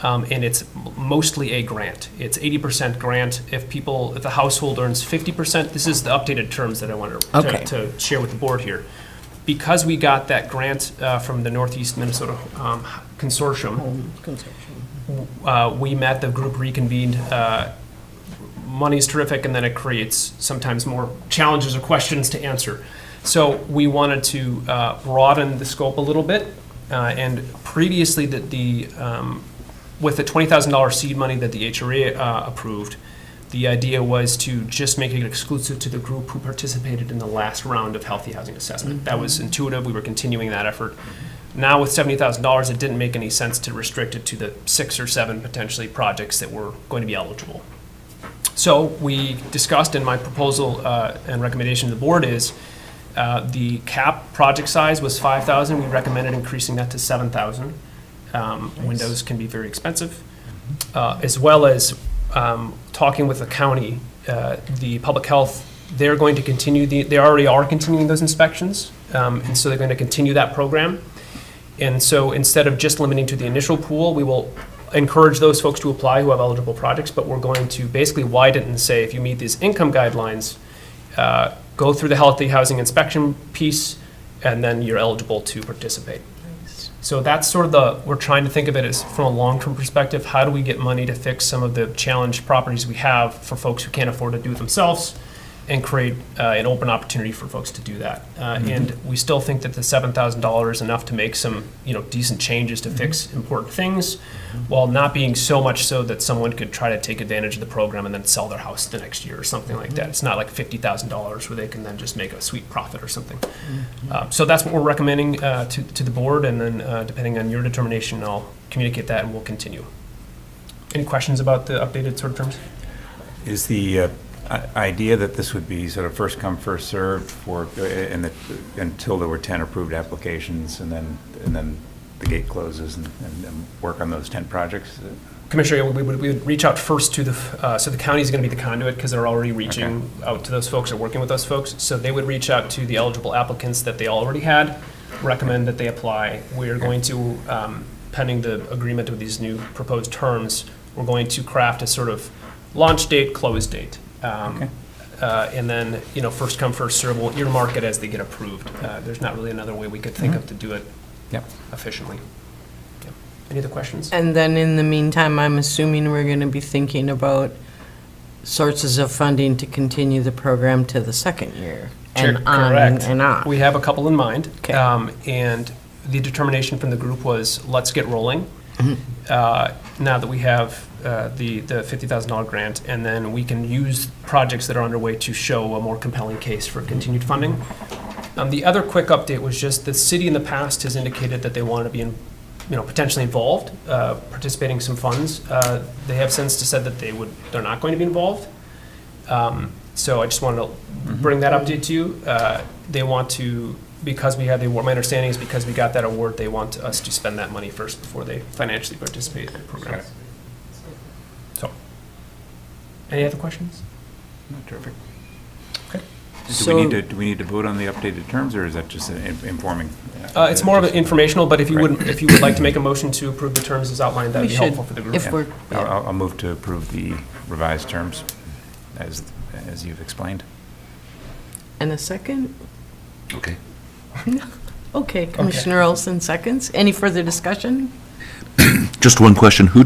Speaker 2: and it's mostly a grant. It's 80% grant if the household earns 50%. This is the updated terms that I wanted to share with the board here. Because we got that grant from the Northeast Minnesota Consortium, we met, the group reconvened. Money's terrific, and then it creates sometimes more challenges or questions to answer. So we wanted to broaden the scope a little bit, and previously with the $20,000 seed money that the HRA approved, the idea was to just make it exclusive to the group who participated in the last round of healthy housing assessment. That was intuitive. We were continuing that effort. Now with $70,000, it didn't make any sense to restrict it to the 6 or 7 potentially projects that were going to be eligible. So we discussed, and my proposal and recommendation to the board is the cap project size was 5,000. We recommended increasing that to 7,000. Windows can be very expensive, as well as talking with the county, the public health. They're going to continue they already are continuing those inspections, and so they're going to continue that program. And so instead of just limiting to the initial pool, we will encourage those folks to apply who have eligible projects, but we're going to basically widen and say, if you meet these income guidelines, go through the healthy housing inspection piece, and then you're eligible to participate. Nice. So that's sort of we're trying to think of it as from a long-term perspective, how do we get money to fix some of the challenged properties we have for folks who can't afford to do it themselves, and create an open opportunity for folks to do that. And we still think that the $7,000 is enough to make some decent changes to fix important things, while not being so much so that someone could try to take advantage of the program and then sell their house the next year or something like that. It's not like $50,000 where they can then just make a sweet profit or something. So that's what we're recommending to the board, and then depending on your determination, I'll communicate that and we'll continue. Any questions about the updated sort of terms?
Speaker 3: Is the idea that this would be sort of first come, first served until there were 10 approved applications, and then the gate closes and work on those 10 projects?
Speaker 2: Commissioner, we would reach out first to so the county is going to be the conduit because they're already reaching out to those folks or working with those folks. So they would reach out to the eligible applicants that they already had, recommend that they apply. We are going to, pending the agreement with these new proposed terms, we're going to craft a sort of launch date, close date. And then, first come, first serve, we'll earmark it as they get approved. There's not really another way we could think of to do it efficiently. Yep. Any other questions?
Speaker 1: And then in the meantime, I'm assuming we're going to be thinking about sources of funding to continue the program to the second year. And on
Speaker 2: Correct.
Speaker 1: and on.
Speaker 2: We have a couple in mind.
Speaker 1: Okay.
Speaker 2: And the determination from the group was, let's get rolling. Now that we have the $50,000 grant, and then we can use projects that are underway to show a more compelling case for continued funding. The other quick update was just the city in the past has indicated that they want to be potentially involved, participating some funds. They have since said that they're not going to be involved. So I just wanted to bring that update to you. They want to, because we had the award, my understanding is because we got that award, they want us to spend that money first before they financially participate in the program. So, any other questions?
Speaker 3: Terrific.
Speaker 2: Okay.
Speaker 3: Do we need to vote on the updated terms, or is that just informing?
Speaker 2: It's more of an informational, but if you would like to make a motion to approve the terms as outlined, that'd
Speaker 1: We
Speaker 2: be
Speaker 1: should,
Speaker 2: helpful for the group.
Speaker 1: if we're,
Speaker 3: I'll move to approve the revised terms as you've explained.
Speaker 1: and a second?
Speaker 9: Okay.
Speaker 1: Okay, Commissioner Olson seconds. Any further discussion?
Speaker 9: Just one question. Who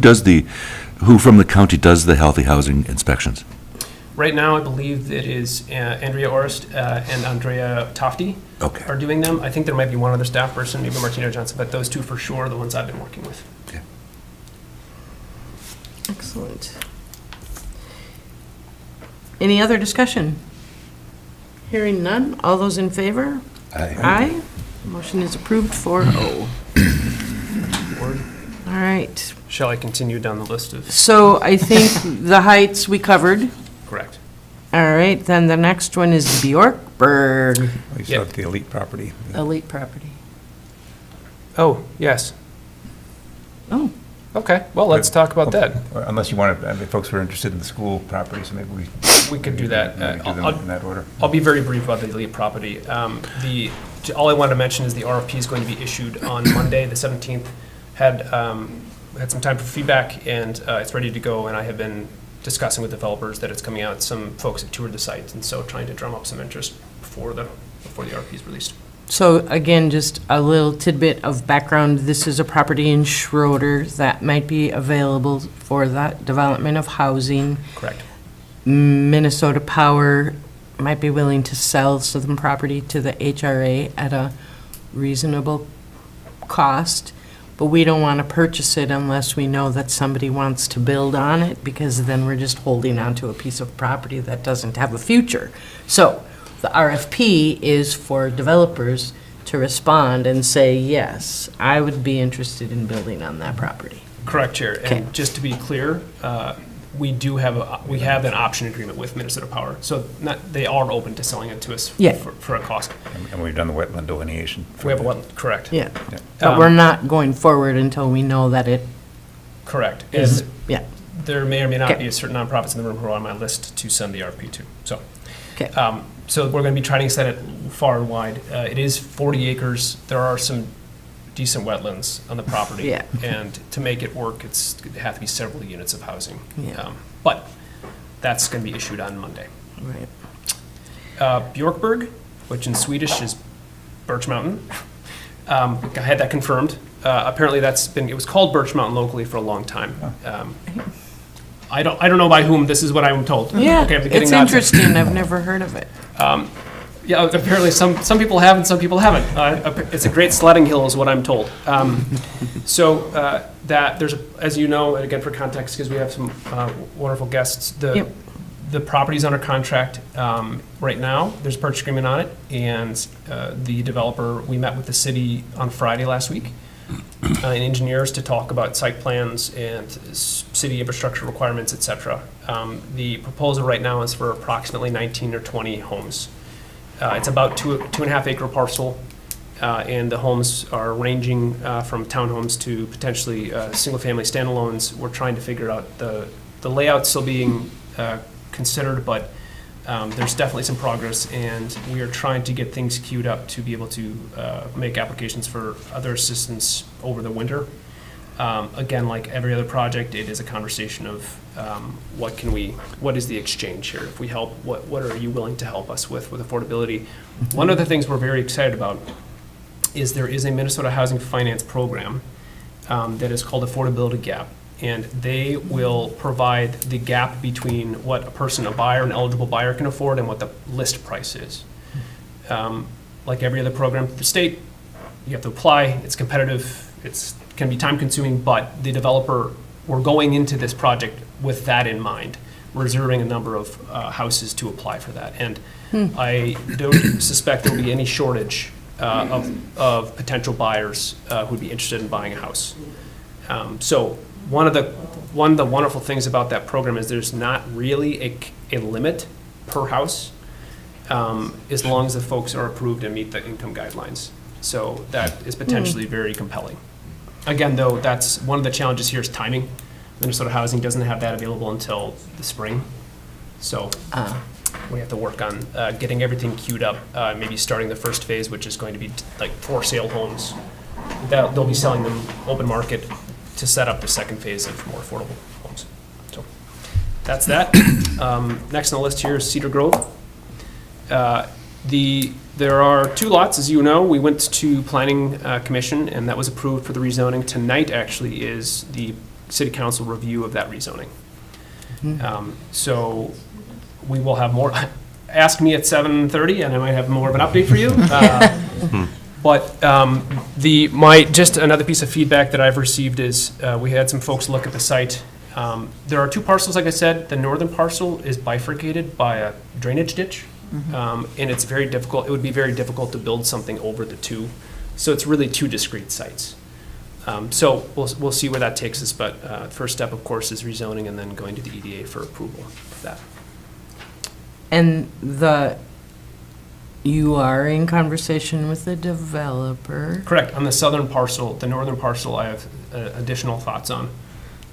Speaker 9: from the county does the healthy housing inspections?
Speaker 2: Right now, I believe it is Andrea Orest and Andrea Tofty
Speaker 9: Okay.
Speaker 2: are doing them. I think there might be one other staff person, maybe Martina Johnson, but those two for sure are the ones I've been working with.
Speaker 9: Okay.
Speaker 1: Excellent. Any other discussion? Hearing none, all those in favor? Aye. Motion is approved 4-0. All right,
Speaker 2: Shall I continue down the list of?
Speaker 1: so I think the heights we covered.
Speaker 2: Correct.
Speaker 1: All right, then the next one is Bjorkberg,
Speaker 3: We still have the elite property.
Speaker 7: Elite property.
Speaker 2: Oh, yes.
Speaker 1: Oh,
Speaker 2: Okay, well, let's talk about that.
Speaker 3: Unless you want to, I mean, folks who are interested in the school property, so maybe we
Speaker 2: We could do that.
Speaker 3: do them in that order.
Speaker 2: I'll be very brief about the elite property. All I wanted to mention is the RFP is going to be issued on Monday, the 17th. Had some time for feedback, and it's ready to go, and I have been discussing with developers that it's coming out. Some folks have toured the site, and so trying to drum up some interest before the RFP is released.
Speaker 1: so again, just a little tidbit of background. This is a property in Schroeder that might be available for that development of housing.
Speaker 2: Correct.
Speaker 1: Minnesota Power might be willing to sell some property to the HRA at a reasonable cost, but we don't want to purchase it unless we know that somebody wants to build on it, because then we're just holding on to a piece of property that doesn't have a future. So the RFP is for developers to respond and say, yes, I would be interested in building on that property.
Speaker 2: Correct, Chair.
Speaker 1: Okay.
Speaker 2: And just to be clear, we have an option agreement with Minnesota Power, so they are open to selling it to us
Speaker 1: Yeah.
Speaker 2: for a cost.
Speaker 3: And we've done the wetland delineation.
Speaker 2: We have a wetland, correct.
Speaker 1: Yeah,
Speaker 3: Yeah.
Speaker 1: but we're not going forward until we know that it
Speaker 2: Correct.
Speaker 1: is,
Speaker 2: And
Speaker 1: yeah,
Speaker 2: there may or may not
Speaker 1: Okay.
Speaker 2: be certain nonprofits in the room who are on my list to send the RFP to, so.
Speaker 1: okay.
Speaker 2: So we're going to be trying to set it far and wide. It is 40 acres. There are some decent wetlands on the property.
Speaker 1: Yeah.
Speaker 2: And to make it work, it have to be several units of housing.
Speaker 1: Yeah.
Speaker 2: But that's going to be issued on Monday.
Speaker 1: Right.
Speaker 2: Bjorkberg, which in Swedish is Birch Mountain. I had that confirmed. Apparently it was called Birch Mountain locally for a long time. I don't know by whom, this is what I'm told.
Speaker 1: Yeah,
Speaker 2: Okay, I'm getting
Speaker 1: it's
Speaker 2: nods.
Speaker 1: interesting, I've never heard of it.
Speaker 2: Yeah, apparently some people have and some people haven't. It's a great sledding hill is what I'm told. So that there's, as you know, and again for context, because we have some wonderful guests,
Speaker 1: Yep.
Speaker 2: the property's under contract right now. There's a purchase agreement on it, and the developer, we met with the city on Friday last week, and engineers to talk about site plans and city infrastructure requirements, et cetera. The proposal right now is for approximately 19 or 20 homes. It's about 2.5 acre parcel, and the homes are ranging from townhomes to potentially single-family standalones. We're trying to figure out the layout still being considered, but there's definitely some progress, and we are trying to get things queued up to be able to make applications for other assistance over the winter. Again, like every other project, it is a conversation of what is the exchange here? If we help, what are you willing to help us with affordability? One of the things we're very excited about is there is a Minnesota Housing Finance Program that is called Affordability Gap. And they will provide the gap between what a buyer, an eligible buyer can afford and what the list price is. Like every other program through the state, you have to apply, it's competitive, can be time consuming, but the developer, we're going into this project with that in mind, reserving a number of houses to apply for that. And I don't suspect there will be any shortage of potential buyers who'd be interested in buying a house. So one of the wonderful things about that program is there's not really a limit per house, as long as the folks are approved and meet the income guidelines. So that is potentially very compelling. Again, though, that's one of the challenges here is timing. Minnesota Housing doesn't have that available until the spring. So we have to work on getting everything queued up, maybe starting the first phase, which is going to be like for sale homes. They'll be selling them open market to set up the second phase of more affordable homes. So that's that. Next on the list here is Cedar Grove. There are 2 lots, as you know. We went to Planning Commission, and that was approved for the rezoning. Tonight, actually, is the City Council review of that rezoning. So we will have more. Ask me at 7:30, and I might have more of an update for you. But just another piece of feedback that I've received is we had some folks look at the site. There are 2 parcels, like I said. The northern parcel is bifurcated by a drainage ditch. And it's very difficult, it would be very difficult to build something over the 2. So it's really 2 discrete sites. So we'll see where that takes us, but first step, of course, is rezoning and then going to the EDA for approval of that.
Speaker 1: And you are in conversation with the developer?
Speaker 2: Correct, on the southern parcel. The northern parcel I have additional thoughts on.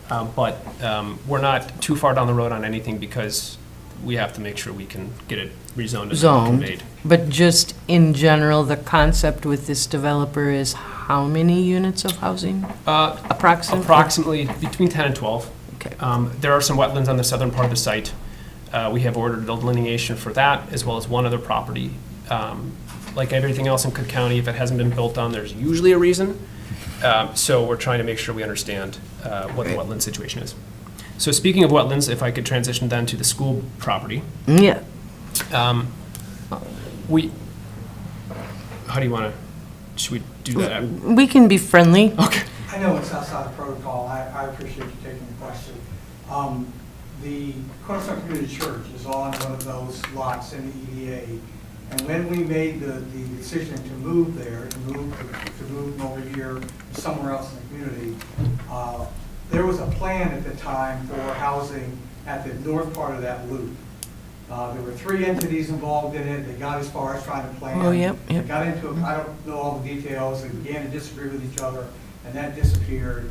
Speaker 2: But we're not too far down the road on anything because we have to make sure we can get it rezoned and conveyed.
Speaker 1: But just in general, the concept with this developer is how many units of housing? Approximately?
Speaker 2: Approximately between 10 and 12.
Speaker 1: Okay.
Speaker 2: There are some wetlands on the southern part of the site. We have ordered delineation for that, as well as one other property. Like everything else in Cook County, if it hasn't been built on, there's usually a reason. So we're trying to make sure we understand what the wetland situation is. So speaking of wetlands, if I could transition then to the school property.
Speaker 1: Yeah.
Speaker 2: How do you want to, should we do that?
Speaker 1: We can be friendly.
Speaker 2: Okay.
Speaker 10: I know it's outside of protocol. I appreciate you taking the question. The Cornerstone Community Church is on one of those lots in the EDA. And when we made the decision to move there, to move them over here somewhere else in the community, there was a plan at the time for housing at the north part of that loop. There were 3 entities involved in it. They got as far as trying to plan.
Speaker 1: Oh, yep.
Speaker 10: They got into, I don't know all the details, they began to disagree with each other, and that disappeared.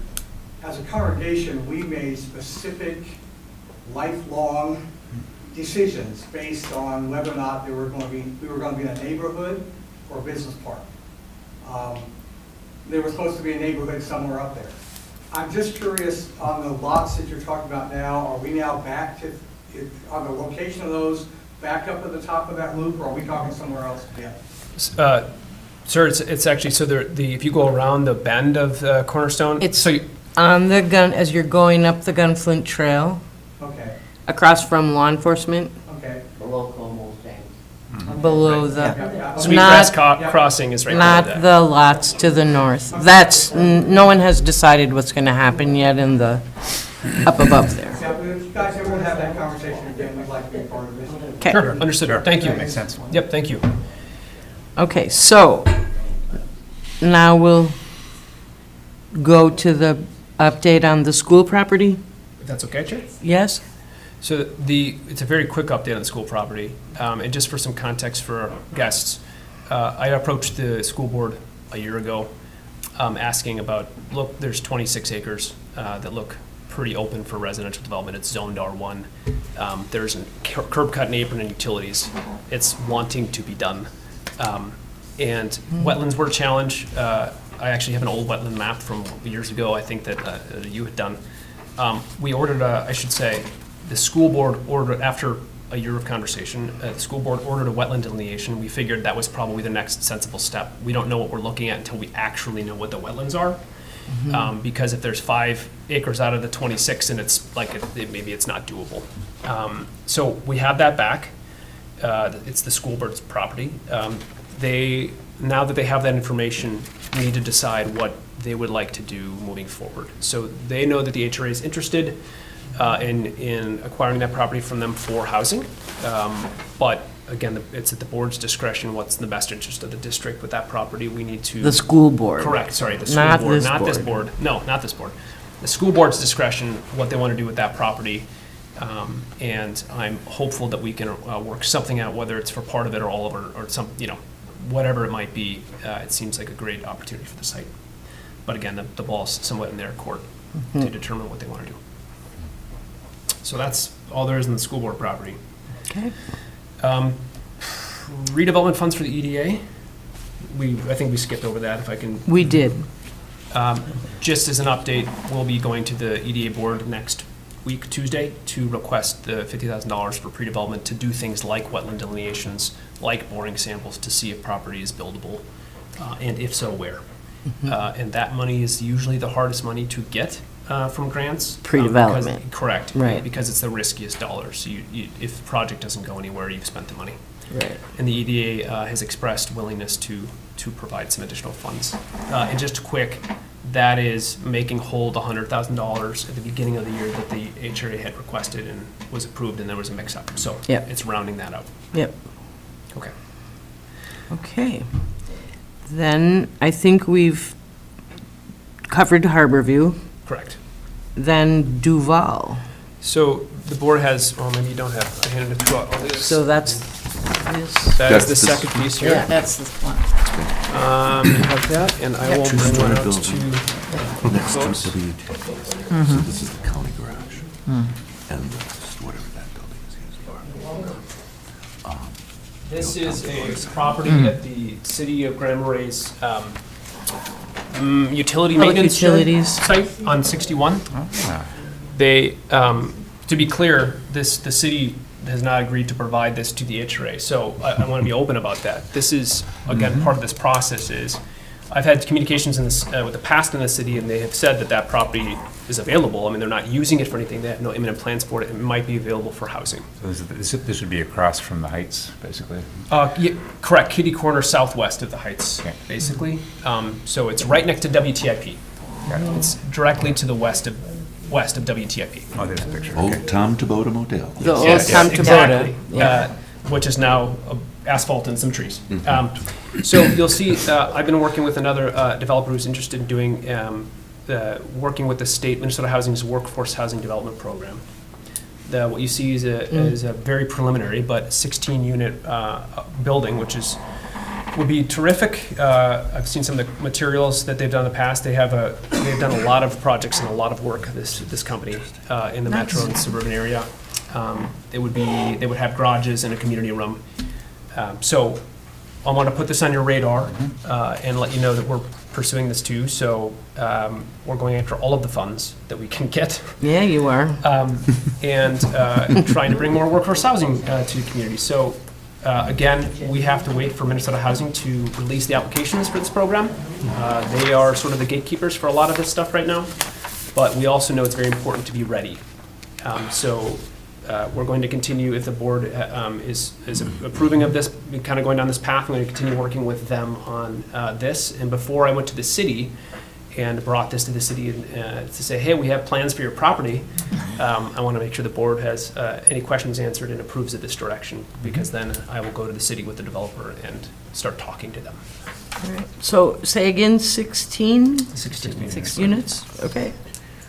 Speaker 10: As a congregation, we made specific, lifelong decisions based on whether or not we were going to be in a neighborhood or a business park. There was supposed to be a neighborhood somewhere up there. I'm just curious on the lots that you're talking about now, are we now back to, on the location of those, back up at the top of that loop, or are we talking somewhere else again?
Speaker 2: Sir, it's actually, so if you go around the bend of Cornerstone.
Speaker 1: It's
Speaker 2: so
Speaker 1: on the gun, as you're going up the Gunflint Trail,
Speaker 10: Okay,
Speaker 1: across from law enforcement,
Speaker 10: okay.
Speaker 5: Below Como's tank.
Speaker 1: below the,
Speaker 2: Sweetgrass Crossing is right below
Speaker 1: not
Speaker 2: that.
Speaker 1: the lots to the north. That's, no one has decided what's going to happen yet in the, up above there.
Speaker 10: Yeah, but if you guys ever want to have that conversation again, we'd like to be a part of it.
Speaker 1: Okay.
Speaker 2: Sure, understood. Thank you.
Speaker 3: Makes sense.
Speaker 2: Yep, thank you.
Speaker 1: Okay, so now we'll go to the update on the school property.
Speaker 2: If that's okay, Chair?
Speaker 1: Yes?
Speaker 2: So it's a very quick update on the school property. And just for some context for our guests, I approached the school board a year ago asking about, look, there's 26 acres that look pretty open for residential development. It's zoned R1. There's a curb cut and apron and utilities. It's wanting to be done. And wetlands were a challenge. I actually have an old wetland map from years ago, I think that you had done. We ordered, I should say, the school board ordered, after a year of conversation, the school board ordered a wetland delineation. We figured that was probably the next sensible step. We don't know what we're looking at until we actually know what the wetlands are. Because if there's 5 acres out of the 26 and it's like, maybe it's not doable. So we have that back. It's the school board's property. Now that they have that information, need to decide what they would like to do moving forward. So they know that the HRA is interested in acquiring that property from them for housing, but again, it's at the board's discretion what's in the best interest of the district with that property. We need to.
Speaker 1: The school board.
Speaker 2: Correct, sorry, the school
Speaker 1: Not
Speaker 2: board,
Speaker 1: this
Speaker 2: not this
Speaker 1: board.
Speaker 2: board. No, not this board. The school board's discretion, what they want to do with that property. And I'm hopeful that we can work something out, whether it's for part of it or all of it, or some, whatever it might be. It seems like a great opportunity for the site. But again, the ball's somewhat in their court to determine what they want to do. So that's all there is in the school board property.
Speaker 1: Okay.
Speaker 2: Redevelopment funds for the EDA. I think we skipped over that, if I can.
Speaker 1: We did.
Speaker 2: Just as an update, we'll be going to the EDA board next week, Tuesday, to request the $50,000 for pre-development to do things like wetland delineations, like boring samples to see if property is buildable, and if so, where. And that money is usually the hardest money to get from grants.
Speaker 1: Pre-development.
Speaker 2: Correct.
Speaker 1: Right.
Speaker 2: Because it's the riskiest dollar. So if the project doesn't go anywhere, you've spent the money.
Speaker 1: Right.
Speaker 2: And the EDA has expressed willingness to provide some additional funds. And just quick, that is making whole the $100,000 at the beginning of the year that the HRA had requested and was approved, and there was a mix-up. So
Speaker 1: Yep.
Speaker 2: it's rounding that out.
Speaker 1: Yep.
Speaker 2: Okay.
Speaker 1: Okay. Then I think we've covered Harborview.
Speaker 2: Correct.
Speaker 1: Then Duval.
Speaker 2: So the board has, well, maybe you don't have, I handed it to all this.
Speaker 1: So that's this.
Speaker 2: That is the
Speaker 9: That's
Speaker 2: second piece here.
Speaker 7: Yeah, that's the one.
Speaker 2: You have that, and I will bring one
Speaker 9: Two-story
Speaker 2: out
Speaker 9: building.
Speaker 2: to
Speaker 9: Next to
Speaker 2: folks.
Speaker 9: WTIP. So this is the county garage. And whatever that building is used for.
Speaker 2: This is a property at the city of Grand Marais utility
Speaker 1: Public
Speaker 2: maintenance
Speaker 1: utilities.
Speaker 2: site on 61. They, to be clear, the city has not agreed to provide this to the HRA, so I want to be open about that. This is, again, part of this process is, I've had communications in this, with the past in the city, and they have said that that property is available. I mean, they're not using it for anything, they have no imminent plans for it, it might be available for housing.
Speaker 3: So this would be across from the Heights, basically?
Speaker 2: Yeah, correct, kitty corner southwest of the Heights,
Speaker 3: Okay.
Speaker 2: basically. So it's right next to WTIP. It's directly to the west of WTIP.
Speaker 3: Oh, there's a picture.
Speaker 9: Old
Speaker 3: Okay.
Speaker 9: Tom Tabota Motel.
Speaker 1: The old
Speaker 2: Yes,
Speaker 1: Tom
Speaker 2: exactly.
Speaker 1: Tabota. Yeah.
Speaker 2: Which is now asphalt and some trees. So you'll see, I've been working with another developer who's interested in doing, working with the state Minnesota Housing's Workforce Housing Development Program. What you see is a very preliminary, but 16-unit building, which would be terrific. I've seen some of the materials that they've done in the past. They've done a lot of projects and a lot of work, this company, in the metro and suburban area. They would have garages and a community room. So I want to put this on your radar and let you know that we're pursuing this too. So we're going after all of the funds that we can get.
Speaker 1: Yeah, you are.
Speaker 2: And trying to bring more workforce housing to the community. So again, we have to wait for Minnesota Housing to release the applications for this program. They are sort of the gatekeepers for a lot of this stuff right now, but we also know it's very important to be ready. So we're going to continue, if the board is approving of this, kind of going down this path, I'm going to continue working with them on this. And before I went to the city and brought this to the city to say, hey, we have plans for your property, I want to make sure the board has any questions answered and approves of this direction, because then I will go to the city with the developer and start talking to them.
Speaker 1: All right. So say again, 16?
Speaker 2: 16
Speaker 1: 6 units? Okay.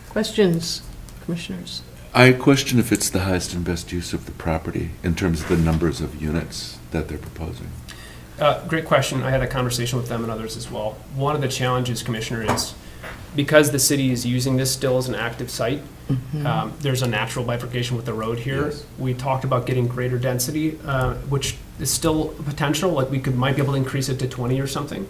Speaker 1: Questions, commissioners?
Speaker 9: I question if it's the highest and best use of the property in terms of the numbers of units that they're proposing.
Speaker 2: Great question. I had a conversation with them and others as well. One of the challenges, Commissioner, is because the city is using this still as an active site, there's a natural bifurcation with the road here.
Speaker 9: Yes.
Speaker 2: We talked about getting greater density, which is still a potential, like we might be able to increase it to 20 or something.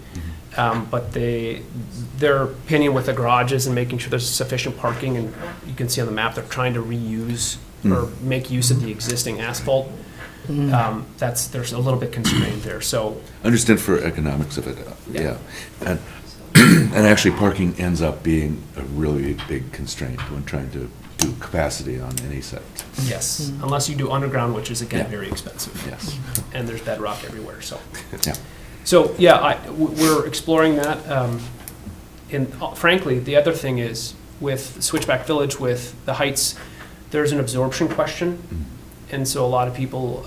Speaker 2: But their opinion with the garages and making sure there's sufficient parking, and you can see on the map, they're trying to reuse or make use of the existing asphalt. There's a little bit constrained there, so.
Speaker 9: Understand for economics of it, yeah. And and actually, parking ends up being a really big constraint when trying to do capacity on any site.
Speaker 2: Yes, unless you do underground, which is again
Speaker 9: Yeah.
Speaker 2: very expensive.
Speaker 9: Yes.
Speaker 2: And there's bedrock everywhere, so.
Speaker 9: Yeah.
Speaker 2: So, yeah, we're exploring that. And frankly, the other thing is with Switchback Village, with the Heights, there's an absorption question. And so a lot of people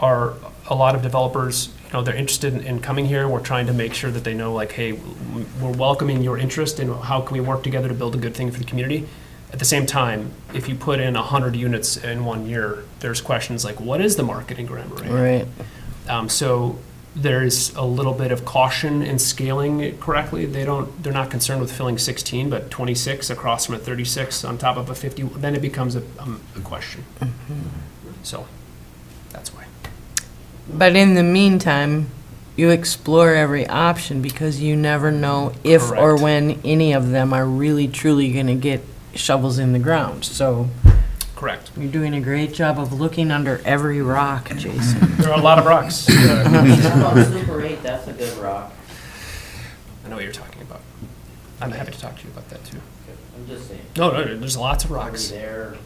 Speaker 2: a lot of developers, they're interested in coming here. We're trying to make sure that they know, like, hey, we're welcoming your interest and how can we work together to build a good thing for the community. At the same time, if you put in 100 units in 1 year, there's questions like, what is the market in Grand Marais?
Speaker 1: Right.
Speaker 2: So there's a little bit of caution in scaling it correctly. They're not concerned with filling 16, but 26 across from a 36 on top of a 50, then it becomes a question. So that's why.
Speaker 1: But in the meantime, you explore every option because you never know if or
Speaker 2: Correct.
Speaker 1: when any of them are really truly going to get shovels in the ground. So
Speaker 2: Correct.
Speaker 1: you're doing a great job of looking under every rock, Jason.
Speaker 2: There are a lot of rocks.
Speaker 8: How about Super 8? That's a good rock.
Speaker 2: I know what you're talking about. I'm happy to talk to you about that too.
Speaker 8: I'm just saying.
Speaker 2: No, there's lots of
Speaker 8: Already
Speaker 2: rocks.
Speaker 8: there,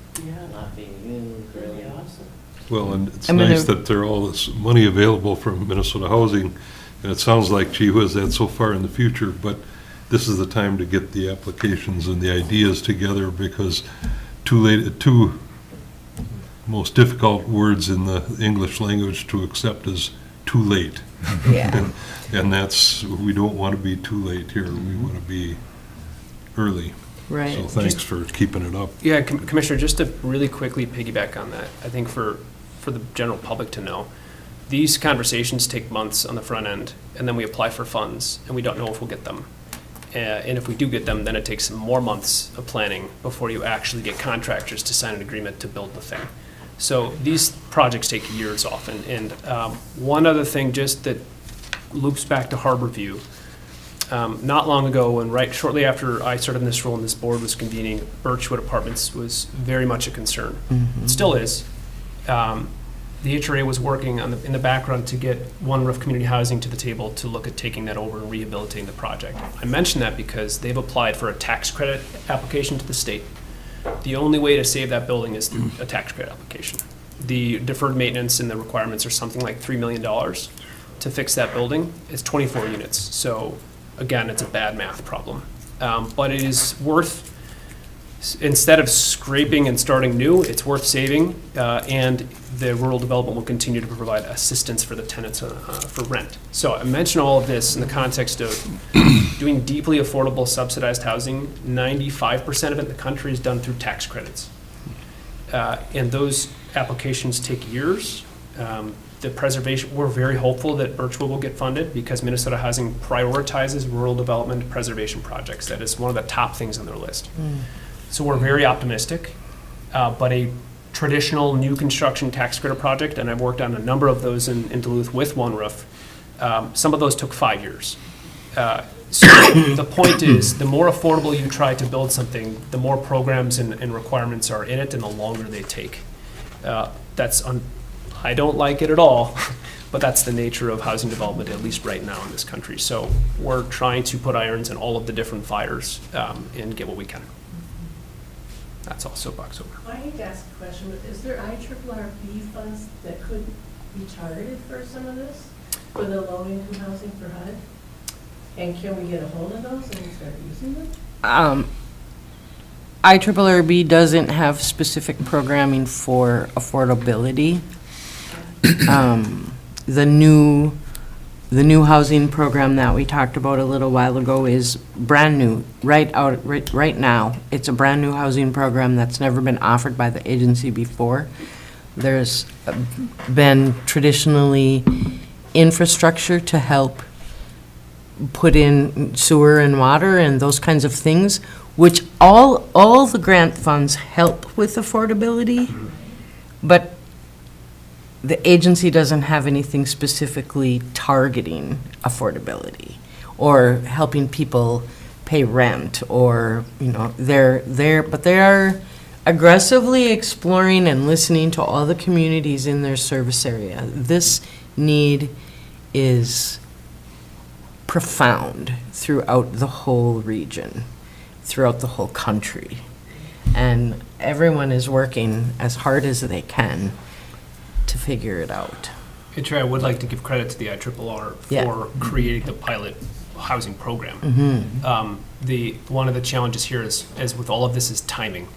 Speaker 8: not being used, really awesome.
Speaker 4: Well, and it's
Speaker 1: I'm gonna-
Speaker 4: nice that there are all this money available from Minnesota Housing, and it sounds like, gee whiz, that's so far in the future, but this is the time to get the applications and the ideas together, because two most difficult words in the English language to accept is too late.
Speaker 1: Yeah.
Speaker 4: And that's, we don't want to be too late here, we want to be early. So
Speaker 1: Right.
Speaker 4: thanks for keeping it up.
Speaker 2: Yeah, Commissioner, just to really quickly piggyback on that, I think for the general public to know, these conversations take months on the front end, and then we apply for funds, and we don't know if we'll get them. And if we do get them, then it takes more months of planning before you actually get contractors to sign an agreement to build the thing. So these projects take years often. And one other thing just that loops back to Harborview, not long ago, and shortly after I started in this role and this board was convening, Birchwood Apartments was very much a concern. It still is. The HRA was working in the background to get One Roof Community Housing to the table to look at taking that over and rehabilitating the project. I mention that because they've applied for a tax credit application to the state. The only way to save that building is through a tax credit application. The deferred maintenance and the requirements are something like $3 million to fix that building. It's 24 units. So again, it's a bad math problem. But it is worth, instead of scraping and starting new, it's worth saving, and the rural development will continue to provide assistance for the tenants for rent. So I mention all of this in the context of doing deeply affordable subsidized housing. 95% of it in the country is done through tax credits. And those applications take years. The preservation, we're very hopeful that Birchwood will get funded because Minnesota Housing prioritizes rural development preservation projects. That is one of the top things on their list. So we're very optimistic, but a traditional new construction tax credit project, and I've worked on a number of those in Duluth with One Roof, some of those took 5 years. So the point is, the more affordable you try to build something, the more programs and requirements are in it and the longer they take. I don't like it at all, but that's the nature of housing development, at least right now in this country. So we're trying to put irons in all of the different fires and get what we can. That's all, soapbox over.
Speaker 8: I hate to ask a question, but is there IRRB funds that could be targeted for some of this, for the low-income housing for HUD? And can we get a hold of those and start using them?
Speaker 1: IRRB doesn't have specific programming for affordability. The new housing program that we talked about a little while ago is brand new, right now. It's a brand new housing program that's never been offered by the agency before. There's been traditionally infrastructure to help put in sewer and water and those kinds of things, which all the grant funds help with affordability, but the agency doesn't have anything specifically targeting affordability or helping people pay rent or, but they are aggressively exploring and listening to all the communities in their service area. This need is profound throughout the whole region, throughout the whole country. And everyone is working as hard as they can to figure it out.
Speaker 2: HRA, I would like to give credit to the IRRR for creating the pilot housing program. One of the challenges here is, as with all of this, is timing.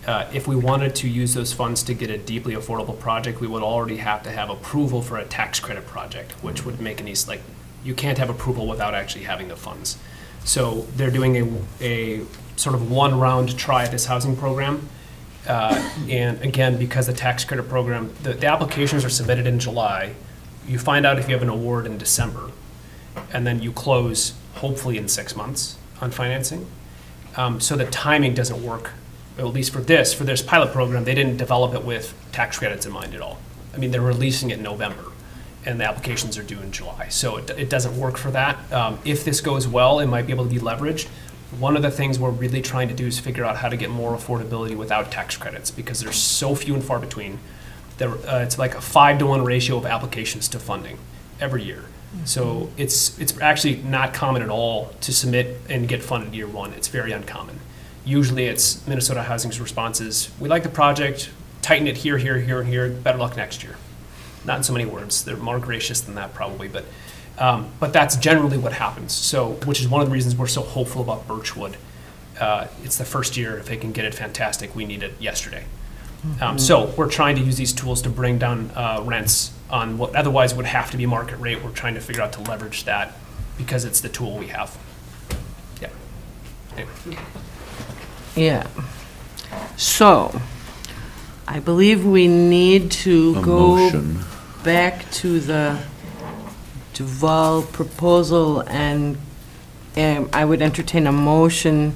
Speaker 2: if we wanted to use those funds to get a deeply affordable project, we would already have to have approval for a tax credit project, which would make any, like, you can't have approval without actually having the funds. So they're doing a sort of one-round try at this housing program. And again, because the tax credit program, the applications are submitted in July, you find out if you have an award in December, and then you close hopefully in 6 months on financing. So the timing doesn't work, at least for this pilot program. They didn't develop it with tax credits in mind at all. I mean, they're releasing it in November, and the applications are due in July. So it doesn't work for that. If this goes well, it might be able to be leveraged. One of the things we're really trying to do is figure out how to get more affordability without tax credits, because there's so few and far between. It's like a 5-to-1 ratio of applications to funding every year. So it's actually not common at all to submit and get funded year one. It's very uncommon. Usually it's Minnesota Housing's response is, we like the project, tighten it here, here, here, and here, better luck next year. Not in so many words. They're more gracious than that probably, but that's generally what happens. So, which is one of the reasons we're so hopeful about Birchwood. It's the first year. If they can get it, fantastic. We need it yesterday. So we're trying to use these tools to bring down rents on what otherwise would have to be market rate. We're trying to figure out to leverage that because it's the tool we have. Yeah. Anyway.
Speaker 1: Yeah. So, I believe we need to
Speaker 9: A
Speaker 1: go
Speaker 9: motion.
Speaker 1: back to the Duval proposal, and I would entertain a motion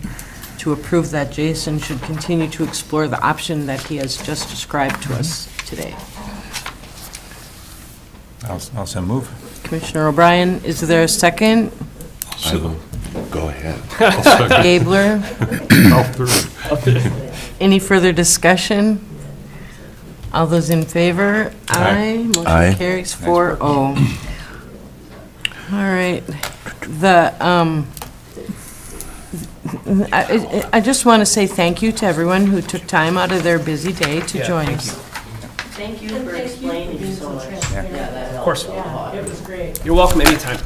Speaker 1: to approve that Jason should continue to explore the option that he has just described to us today.
Speaker 3: I'll also move.
Speaker 1: Commissioner O'Brien, is there a second?
Speaker 9: I will, go ahead.
Speaker 4: I'll second.
Speaker 1: Gabler,
Speaker 4: I'll third.
Speaker 1: any further discussion? All those in favor? Aye. Motion
Speaker 9: Aye.
Speaker 1: carries 4-0. All right. I just want to say thank you to everyone who took time out of their busy day to
Speaker 2: Yeah,
Speaker 1: join
Speaker 2: thank
Speaker 1: us.
Speaker 5: Thank you
Speaker 8: And
Speaker 5: for
Speaker 8: thank you
Speaker 5: explaining
Speaker 8: being
Speaker 5: so much.
Speaker 8: transparent.
Speaker 5: Yeah, that
Speaker 2: Of course.
Speaker 8: Yeah, it was great.
Speaker 2: You're welcome anytime.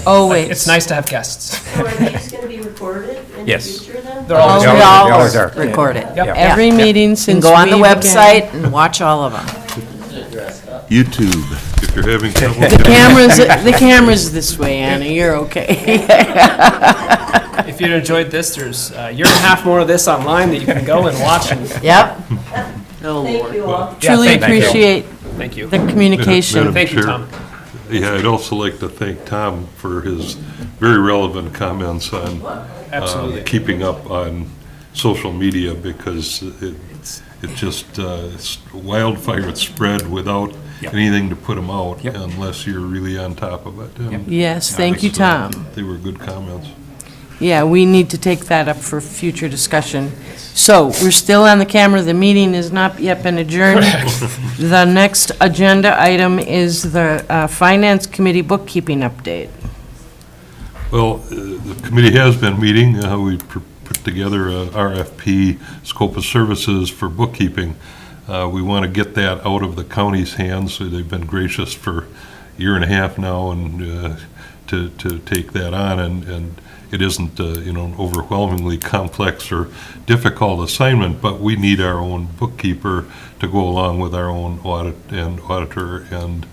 Speaker 1: Always.
Speaker 2: It's nice to have guests.
Speaker 8: So are these going to be recorded in the
Speaker 3: Yes.
Speaker 8: future then?
Speaker 2: They're always-
Speaker 3: They always are.
Speaker 7: Record it.
Speaker 2: Yep.
Speaker 1: Every meeting
Speaker 7: You can
Speaker 1: since
Speaker 7: go on the
Speaker 1: we began.
Speaker 7: website and watch all of them.
Speaker 9: YouTube.
Speaker 4: If you're having trouble.
Speaker 1: The camera's this way, Anna, you're okay.
Speaker 2: If you enjoyed this, there's a year and a half more of this online that you can go and watch. And
Speaker 7: Yep.
Speaker 8: Thank you all.
Speaker 1: Truly
Speaker 2: thank you.
Speaker 1: appreciate
Speaker 2: thank you.
Speaker 1: the communication.
Speaker 4: Madam
Speaker 2: Thank you,
Speaker 4: Chair.
Speaker 2: Tom.
Speaker 4: Yeah, I'd also like to thank Tom for his very relevant comments on
Speaker 2: Absolutely.
Speaker 4: keeping up on social media, because it just, it's wildfire, it's spread without
Speaker 3: Yep.
Speaker 4: anything to put them out
Speaker 3: Yep.
Speaker 4: unless you're really on top of it. And
Speaker 1: Yes, thank you, Tom.
Speaker 4: They were good comments.
Speaker 1: Yeah, we need to take that up for future discussion. So, we're still on the camera, the meeting has not yet been adjourned. The next agenda item is the Finance Committee bookkeeping update.
Speaker 4: Well, the committee has been meeting. We put together a RFP, scope of services for bookkeeping. We want to get that out of the county's hands. So they've been gracious for a year and a half now, and to take that on. And it isn't, an overwhelmingly complex or difficult assignment, but we need our own bookkeeper to go along with our own audit and auditor, and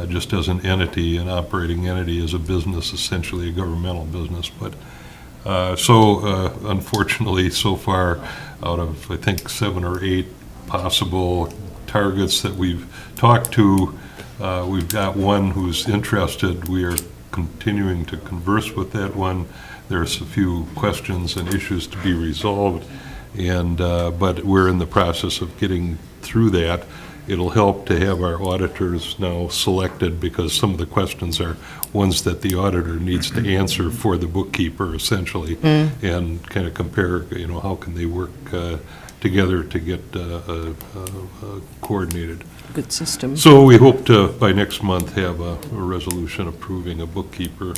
Speaker 4: just as an entity, an operating entity, as a business, essentially a governmental business. But unfortunately, so far, out of, I think, 7 or 8 possible targets that we've talked to, we've got one who's interested. We are continuing to converse with that one. There's a few questions and issues to be resolved, and but we're in the process of getting through that. It'll help to have our auditors now selected, because some of the questions are ones that the auditor needs to answer for the bookkeeper, essentially, and kind of compare, how can they work together to get coordinated.
Speaker 1: Good system.
Speaker 4: So we hope to, by next month, have a resolution approving a bookkeeper.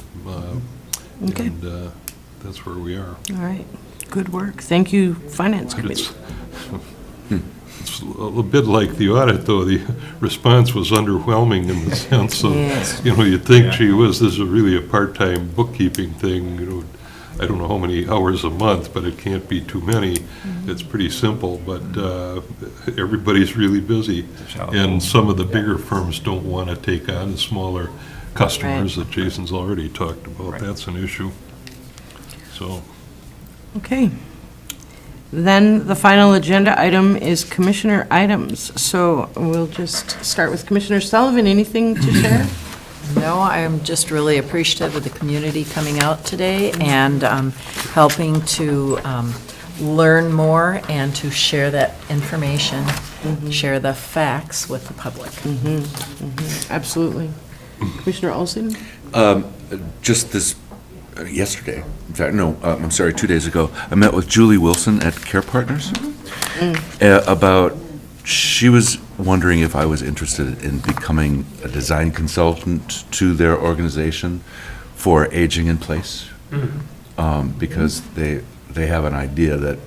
Speaker 1: Okay.
Speaker 4: And that's where we are.
Speaker 1: All right, good work. Thank you, Finance
Speaker 4: But
Speaker 1: Committee.
Speaker 4: it's a little bit like the audit, though. The response was underwhelming in the sense of,
Speaker 1: Yes.
Speaker 4: you'd think, gee whiz, this is really a part-time bookkeeping thing, I don't know how many hours a month, but it can't be too many. It's pretty simple, but everybody's really busy. And some of the bigger firms don't want to take on the smaller customers that Jason's already talked about. That's an issue. So,
Speaker 1: Okay. Then the final agenda item is commissioner items. So we'll just start with Commissioner Sullivan. Anything to share?
Speaker 7: No, I'm just really appreciative of the community coming out today and helping to learn more and to share that information, share the facts with the public.
Speaker 1: Absolutely. Commissioner Olson?
Speaker 9: Just this, yesterday, in fact, no, I'm sorry, 2 days ago, I met with Julie Wilson at Care Partners about, she was wondering if I was interested in becoming a design consultant to their organization for aging in place. Because they have an idea that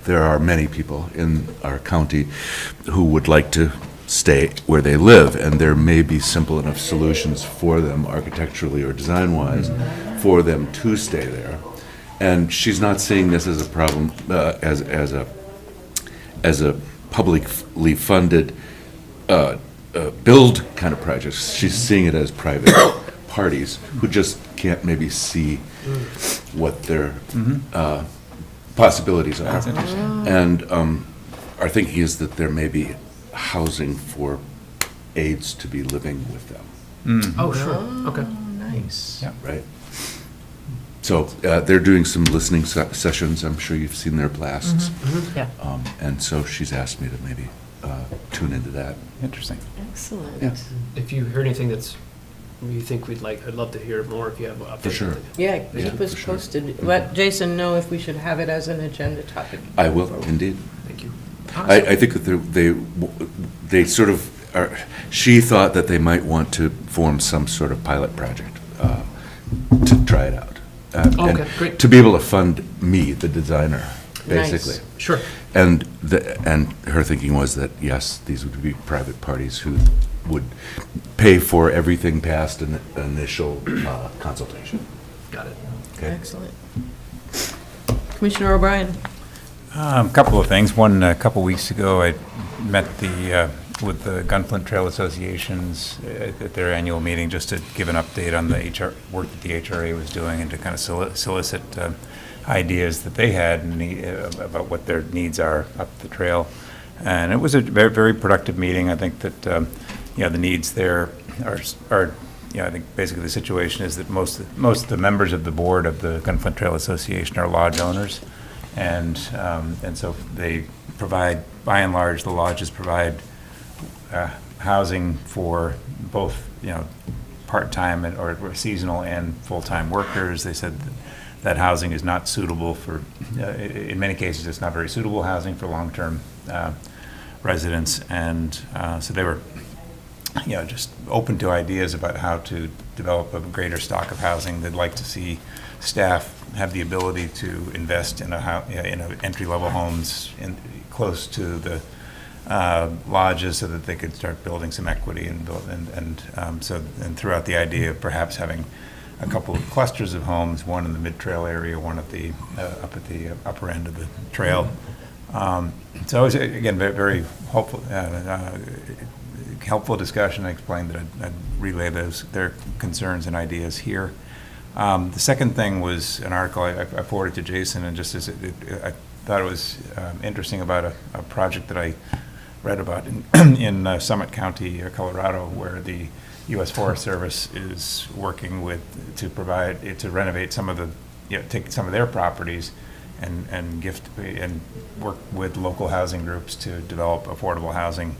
Speaker 9: there are many people in our county who would like to stay where they live, and there may be simple enough solutions for them, architecturally or design-wise, for them to stay there. And she's not seeing this as a problem, as a publicly funded build kind of project. She's seeing it as private parties who just can't maybe see what their possibilities are.
Speaker 3: That's interesting.
Speaker 9: And our thinking is that there may be housing for aides to be living with them,
Speaker 2: Oh, sure, okay.
Speaker 1: Nice.
Speaker 9: right? So they're doing some listening sessions. I'm sure you've seen their blasts.
Speaker 7: Yeah.
Speaker 9: And so she's asked me to maybe tune into that.
Speaker 3: Interesting.
Speaker 1: Excellent.
Speaker 9: Yeah.
Speaker 2: If you heard anything that's, you think we'd like, I'd love to hear more if you have updates.
Speaker 9: For sure.
Speaker 1: Yeah,
Speaker 9: Yeah,
Speaker 1: keep us
Speaker 9: for sure.
Speaker 1: posted. Let Jason know if we should have it as an agenda topic.
Speaker 9: I will, indeed.
Speaker 2: Thank you.
Speaker 9: I think that they sort of are, she thought that they might want to form some sort of pilot project to try it out. And
Speaker 2: Okay, great.
Speaker 9: to be able to fund me, the designer, basically.
Speaker 1: Nice.
Speaker 2: Sure.
Speaker 9: And her thinking was that, yes, these would be private parties who would pay for everything past an initial consultation.
Speaker 2: Got it.
Speaker 9: Okay?
Speaker 1: Excellent. Commissioner O'Brien?
Speaker 3: Couple of things. One, a couple weeks ago, I met with the Gunflint Trail Associations at their annual meeting just to give an update on the work that the HRA was doing and to kind of solicit ideas that they had about what their needs are up the trail. And it was a very, very productive meeting. I think that the needs there are I think basically the situation is that most of the members of the board of the Gunflint Trail Association are lodge owners. And so they provide, by and large, the lodges provide housing for both, part-time or seasonal and full-time workers. They said that housing is not suitable for, in many cases, it's not very suitable housing for long-term residents. And so they were, just open to ideas about how to develop a greater stock of housing. They'd like to see staff have the ability to invest in entry-level homes close to the lodges so that they could start building some equity and throughout the idea of perhaps having a couple of clusters of homes, one in the mid-trail area, one at the up at the upper end of the trail. So it was, again, very, very helpful discussion. I explained that I'd relay their concerns and ideas here. The second thing was an article I forwarded to Jason, and just I thought it was interesting about a project that I read about in Summit County, Colorado, where the U.S. Forest Service is working to renovate some of take some of their properties and work with local housing groups to develop affordable housing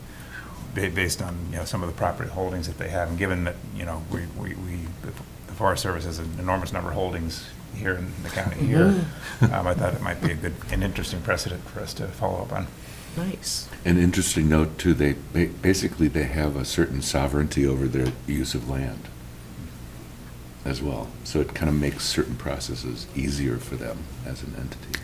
Speaker 3: based on some of the property holdings that they have. And given that the Forest Service has an enormous number of holdings here in the county here, I thought it might be an interesting precedent for us to follow up on.
Speaker 1: Nice.
Speaker 9: An interesting note, too, they have a certain sovereignty over their use of land as well. So it kind of makes certain processes easier for them as an entity.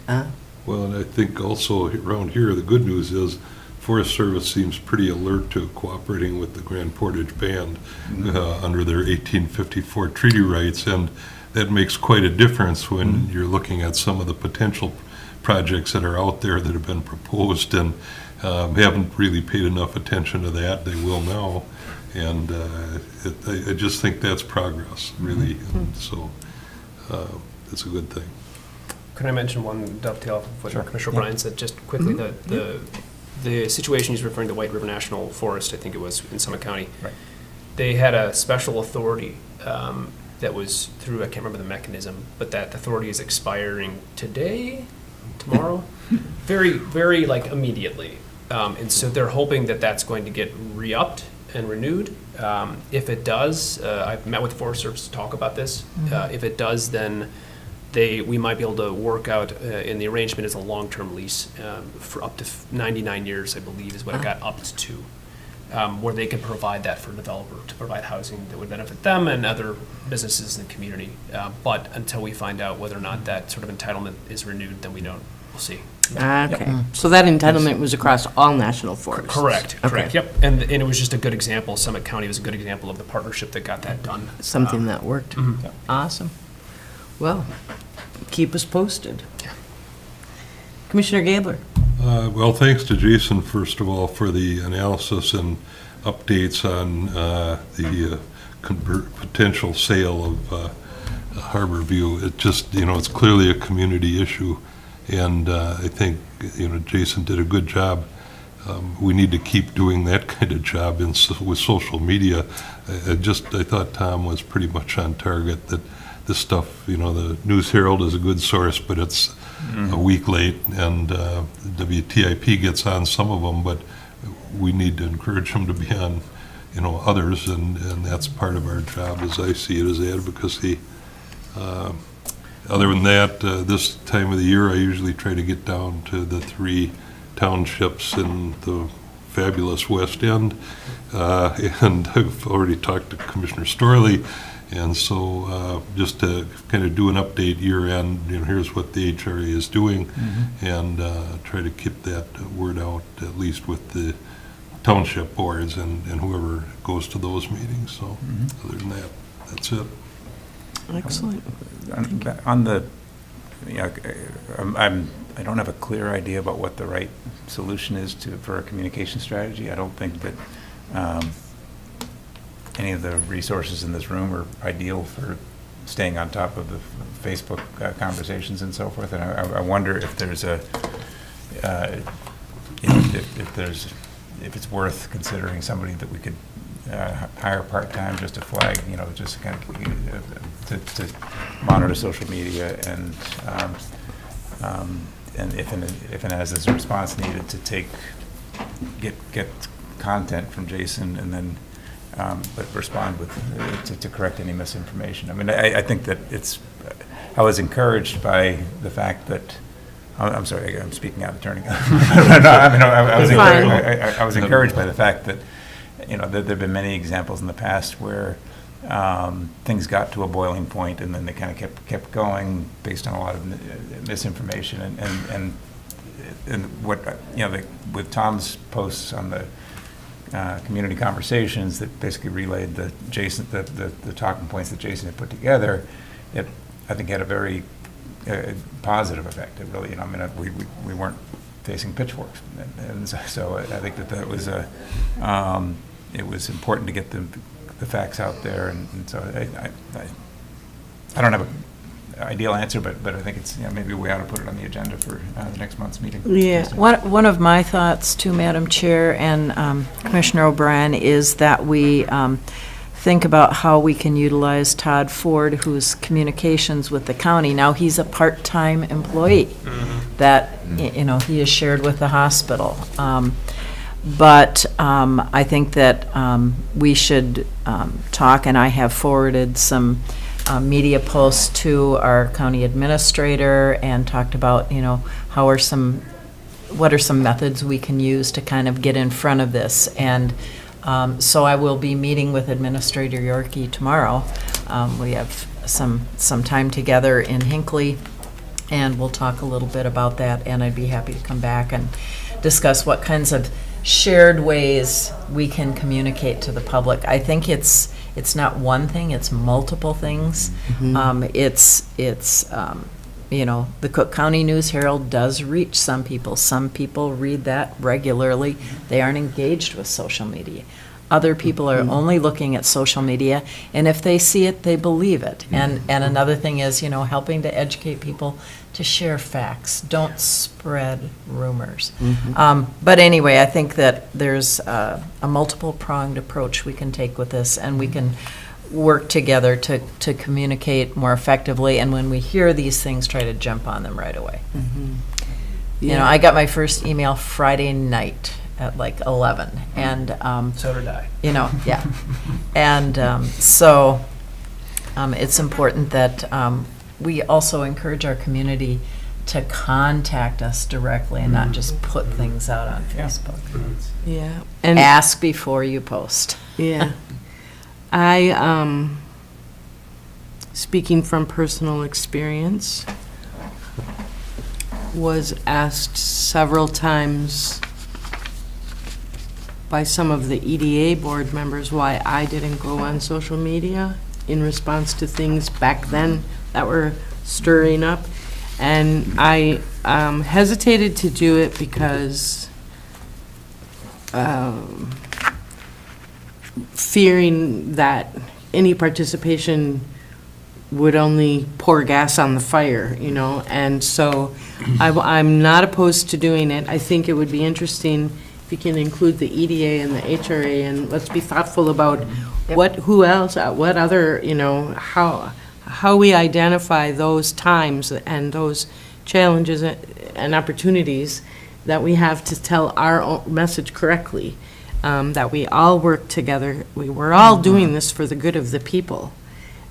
Speaker 4: well, and I think also around here, the good news is Forest Service seems pretty alert to cooperating with the Grand Portage Band under their 1854 treaty rights, and that makes quite a difference when you're looking at some of the potential projects that are out there that have been proposed and haven't really paid enough attention to that. They will now. And I just think that's progress, really. And so it's a good thing.
Speaker 2: Can I mention one dovetail off of what
Speaker 3: Sure.
Speaker 2: Commissioner O'Brien said, just quickly, the situation he's referring to, White River National Forest, I think it was, in Summit County.
Speaker 3: Right.
Speaker 2: They had a special authority that was through, I can't remember the mechanism, but that authority is expiring today, tomorrow, very, very like immediately. And so they're hoping that that's going to get re-upped and renewed. If it does, I've met with the Forest Service to talk about this. If it does, then we might be able to work out, in the arrangement is a long-term lease for up to 99 years, I believe, is what it got upped to, where they could provide that for a developer to provide housing that would benefit them and other businesses in the community. But until we find out whether or not that sort of entitlement is renewed, then we'll see.
Speaker 1: Okay, so that entitlement was across all national forests?
Speaker 2: Correct,
Speaker 1: Okay.
Speaker 2: yep. And it was just a good example. Summit County was a good example of the partnership that got that done.
Speaker 1: Something that worked.
Speaker 2: Mhm.
Speaker 1: Awesome. Well, keep us posted. Commissioner Gabler?
Speaker 4: Well, thanks to Jason, first of all, for the analysis and updates on the potential sale of Harbor View. It just, it's clearly a community issue, and I think, Jason did a good job. We need to keep doing that kind of job with social media. I thought Tom was pretty much on target, that this stuff, the News Herald is a good source, but it's a week late, and WTIP gets on some of them, but we need to encourage them to be on, others, and that's part of our job, as I see it, as advocacy. Other than that, this time of the year, I usually try to get down to the 3 townships in the fabulous West End, and I've already talked to Commissioner Storley. And so just to kind of do an update year-end, here's what the HRA is doing, and try to keep that word out, at least with the township boards and whoever goes to those meetings. So other than that, that's it.
Speaker 1: Excellent.
Speaker 3: On the, I don't have a clear idea about what the right solution is for a communication strategy. I don't think that any of the resources in this room are ideal for staying on top of the Facebook conversations and so forth. And I wonder if there's if it's worth considering somebody that we could hire part-time just to flag, just kind of to monitor social media and if and as there's a response needed to get content from Jason and then but respond with to correct any misinformation. I mean, I think that I was encouraged by the fact that I'm sorry, I'm speaking out of turn. I was encouraged by the fact that that there have been many examples in the past where things got to a boiling point and then they kind of kept going based on a lot of misinformation and what with Tom's posts on the community conversations that basically relayed the talking points that Jason had put together. It, I think, had a very positive effect. It really, we weren't facing pitchforks, and so I think that was it was important to get the facts out there, and so I don't have an ideal answer, but I think it's maybe we ought to put it on the agenda for the next month's meeting.
Speaker 7: Yeah, one of my thoughts too, Madam Chair and Commissioner O'Brien, is that we think about how we can utilize Todd Ford, whose communications with the county. Now, he's a part-time employee that, he is shared with the hospital. But I think that we should talk, and I have forwarded some media posts to our county administrator and talked about, what are some methods we can use to kind of get in front of this. And so I will be meeting with Administrator Yorkie tomorrow. We have some time together in Hinckley, and we'll talk a little bit about that, and I'd be happy to come back and discuss what kinds of shared ways we can communicate to the public. I think it's It's not one thing, it's multiple things. You know, the Cook County News Herald does reach some people. Some people read that regularly. They aren't engaged with social media. Other people are only looking at social media, and if they see it, they believe it. And another thing is, you know, helping to educate people to share facts. Don't spread rumors. But anyway, I think that there's a multiple-pronged approach we can take with this, and we can work together to communicate more effectively, and when we hear these things, try to jump on them right away. You know, I got my first email Friday night at like 11, and
Speaker 2: So did I.
Speaker 7: you know, yeah. And so it's important that we also encourage our community to contact us directly and not just put things out on Facebook.
Speaker 1: Yeah. And
Speaker 7: Ask before you post.
Speaker 1: yeah. I, speaking from personal experience, was asked several times by some of the EDA board members why I didn't go on social media in response to things back then that were stirring up. And I hesitated to do it because fearing that any participation would only pour gas on the fire, you know, and so I'm not opposed to doing it. I think it would be interesting if you can include the EDA and the HRA, and let's be thoughtful about who else, what other, you know, how we identify those times and those challenges and opportunities that we have to tell our own message correctly. That we all work together. We're all doing this for the good of the people,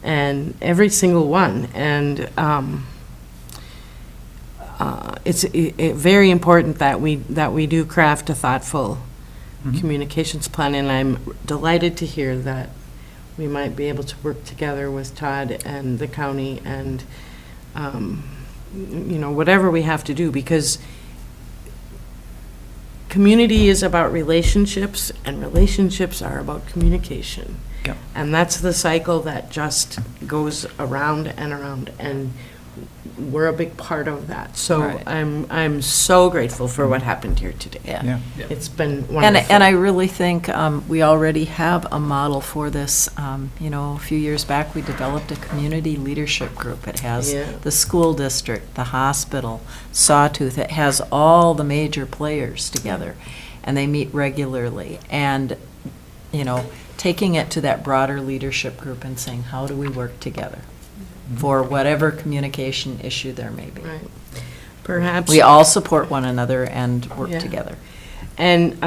Speaker 1: and every single one. And it's very important that we do craft a thoughtful communications plan. And I'm delighted to hear that we might be able to work together with Todd and the county, and you know, whatever we have to do, because community is about relationships, and relationships are about communication.
Speaker 3: Yep.
Speaker 1: And that's the cycle that just goes around and around, and we're a big part of that. So
Speaker 7: Right.
Speaker 1: I'm so grateful for what happened here today.
Speaker 3: Yeah.
Speaker 1: It's been wonderful.
Speaker 7: And I really think we already have a model for this. You know, a few years back, we developed a community leadership group. It has
Speaker 1: Yeah.
Speaker 7: the school district, the hospital, Sawtooth. It has all the major players together, and they meet regularly. And, you know, taking it to that broader leadership group and saying, how do we work together for whatever communication issue there may be?
Speaker 1: Right. Perhaps.
Speaker 7: We all support one another and work
Speaker 1: Yeah.
Speaker 7: together.
Speaker 1: And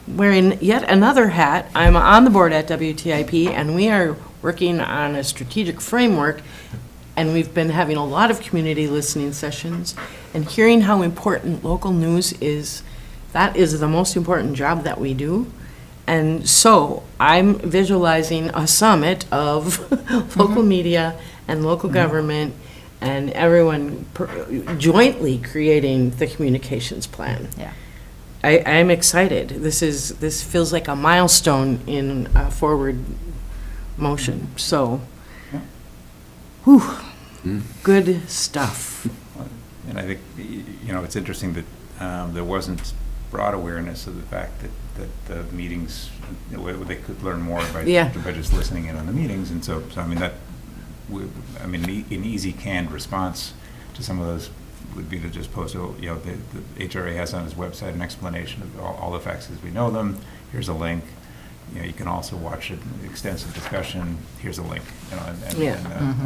Speaker 1: wearing yet another hat, I'm on the board at WTIP, and we are working on a strategic framework, and we've been having a lot of community listening sessions, and hearing how important local news is. That is the most important job that we do. And so I'm visualizing a summit of local media and local government, and everyone jointly creating the communications plan.
Speaker 7: Yeah.
Speaker 1: I'm excited. This feels like a milestone in forward motion. So, whew, good stuff.
Speaker 3: And I think, you know, it's interesting that there wasn't broad awareness of the fact that the meetings, they could learn more by just listening in on the meetings. And so I mean, an easy canned response to some of those would be to just post, you know, the HRA has on his website an explanation of all the facts as we know them. Here's a link. You know, you can also watch an extensive discussion. Here's a link. You know,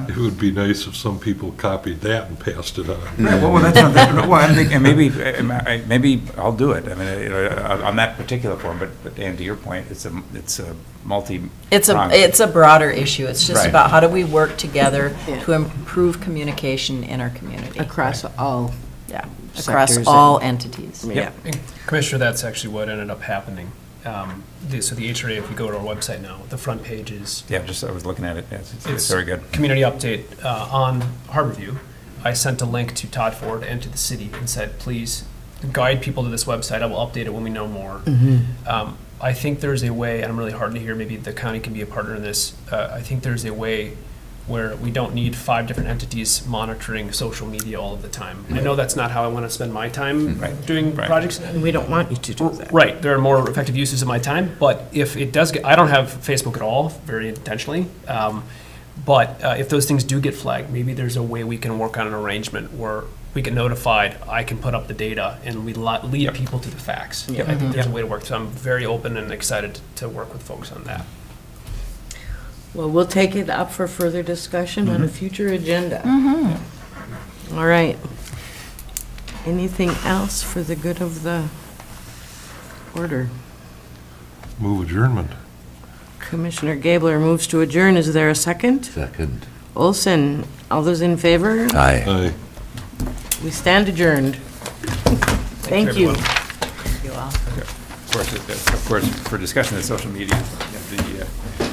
Speaker 4: It would be nice if some people copied that and passed it on.
Speaker 3: Right, well, that's not that, well, I'm thinking, maybe I'll do it. I mean, on that particular form, but Ann, to your point, it's a multi.
Speaker 7: It's a broader issue. It's just
Speaker 3: Right.
Speaker 7: about how do we work together
Speaker 1: Yeah.
Speaker 7: to improve communication in our community.
Speaker 1: Across all.
Speaker 7: Yeah, across
Speaker 1: sectors
Speaker 7: all
Speaker 1: and-
Speaker 7: entities.
Speaker 1: Yeah.
Speaker 2: And Commissioner, that's actually what ended up happening. So the HRA, if you go to our website now, the front page is
Speaker 3: Yeah, I was looking at it. It's very good.
Speaker 2: community update on Harborview. I sent a link to Todd Ford and to the city and said, please guide people to this website. I will update it when we know more. I think there's a way, and I'm really heartened to hear maybe the county can be a partner in this. I think there's a way where we don't need 5 different entities monitoring social media all of the time. I know that's not how I want to spend my time doing projects.
Speaker 1: And we don't want you to do that.
Speaker 2: Right, there are more effective uses of my time, but if it does get, I don't have Facebook at all, very intentionally. But if those things do get flagged, maybe there's a way we can work on an arrangement where we get notified, I can put up the data, and we lead people to the facts. I think there's a way to work, so I'm very open and excited to work with folks on that.
Speaker 1: Well, we'll take it up for further discussion on a future agenda. All right. Anything else for the good of the order?
Speaker 4: Move adjournment.
Speaker 1: Commissioner Gabler moves to adjourn. Is there a second?
Speaker 9: Second.
Speaker 1: Olson, all those in favor?
Speaker 9: Aye.
Speaker 4: Aye.
Speaker 1: We stand adjourned. Thank you.
Speaker 2: everyone.
Speaker 3: Of course, for discussion of social media, the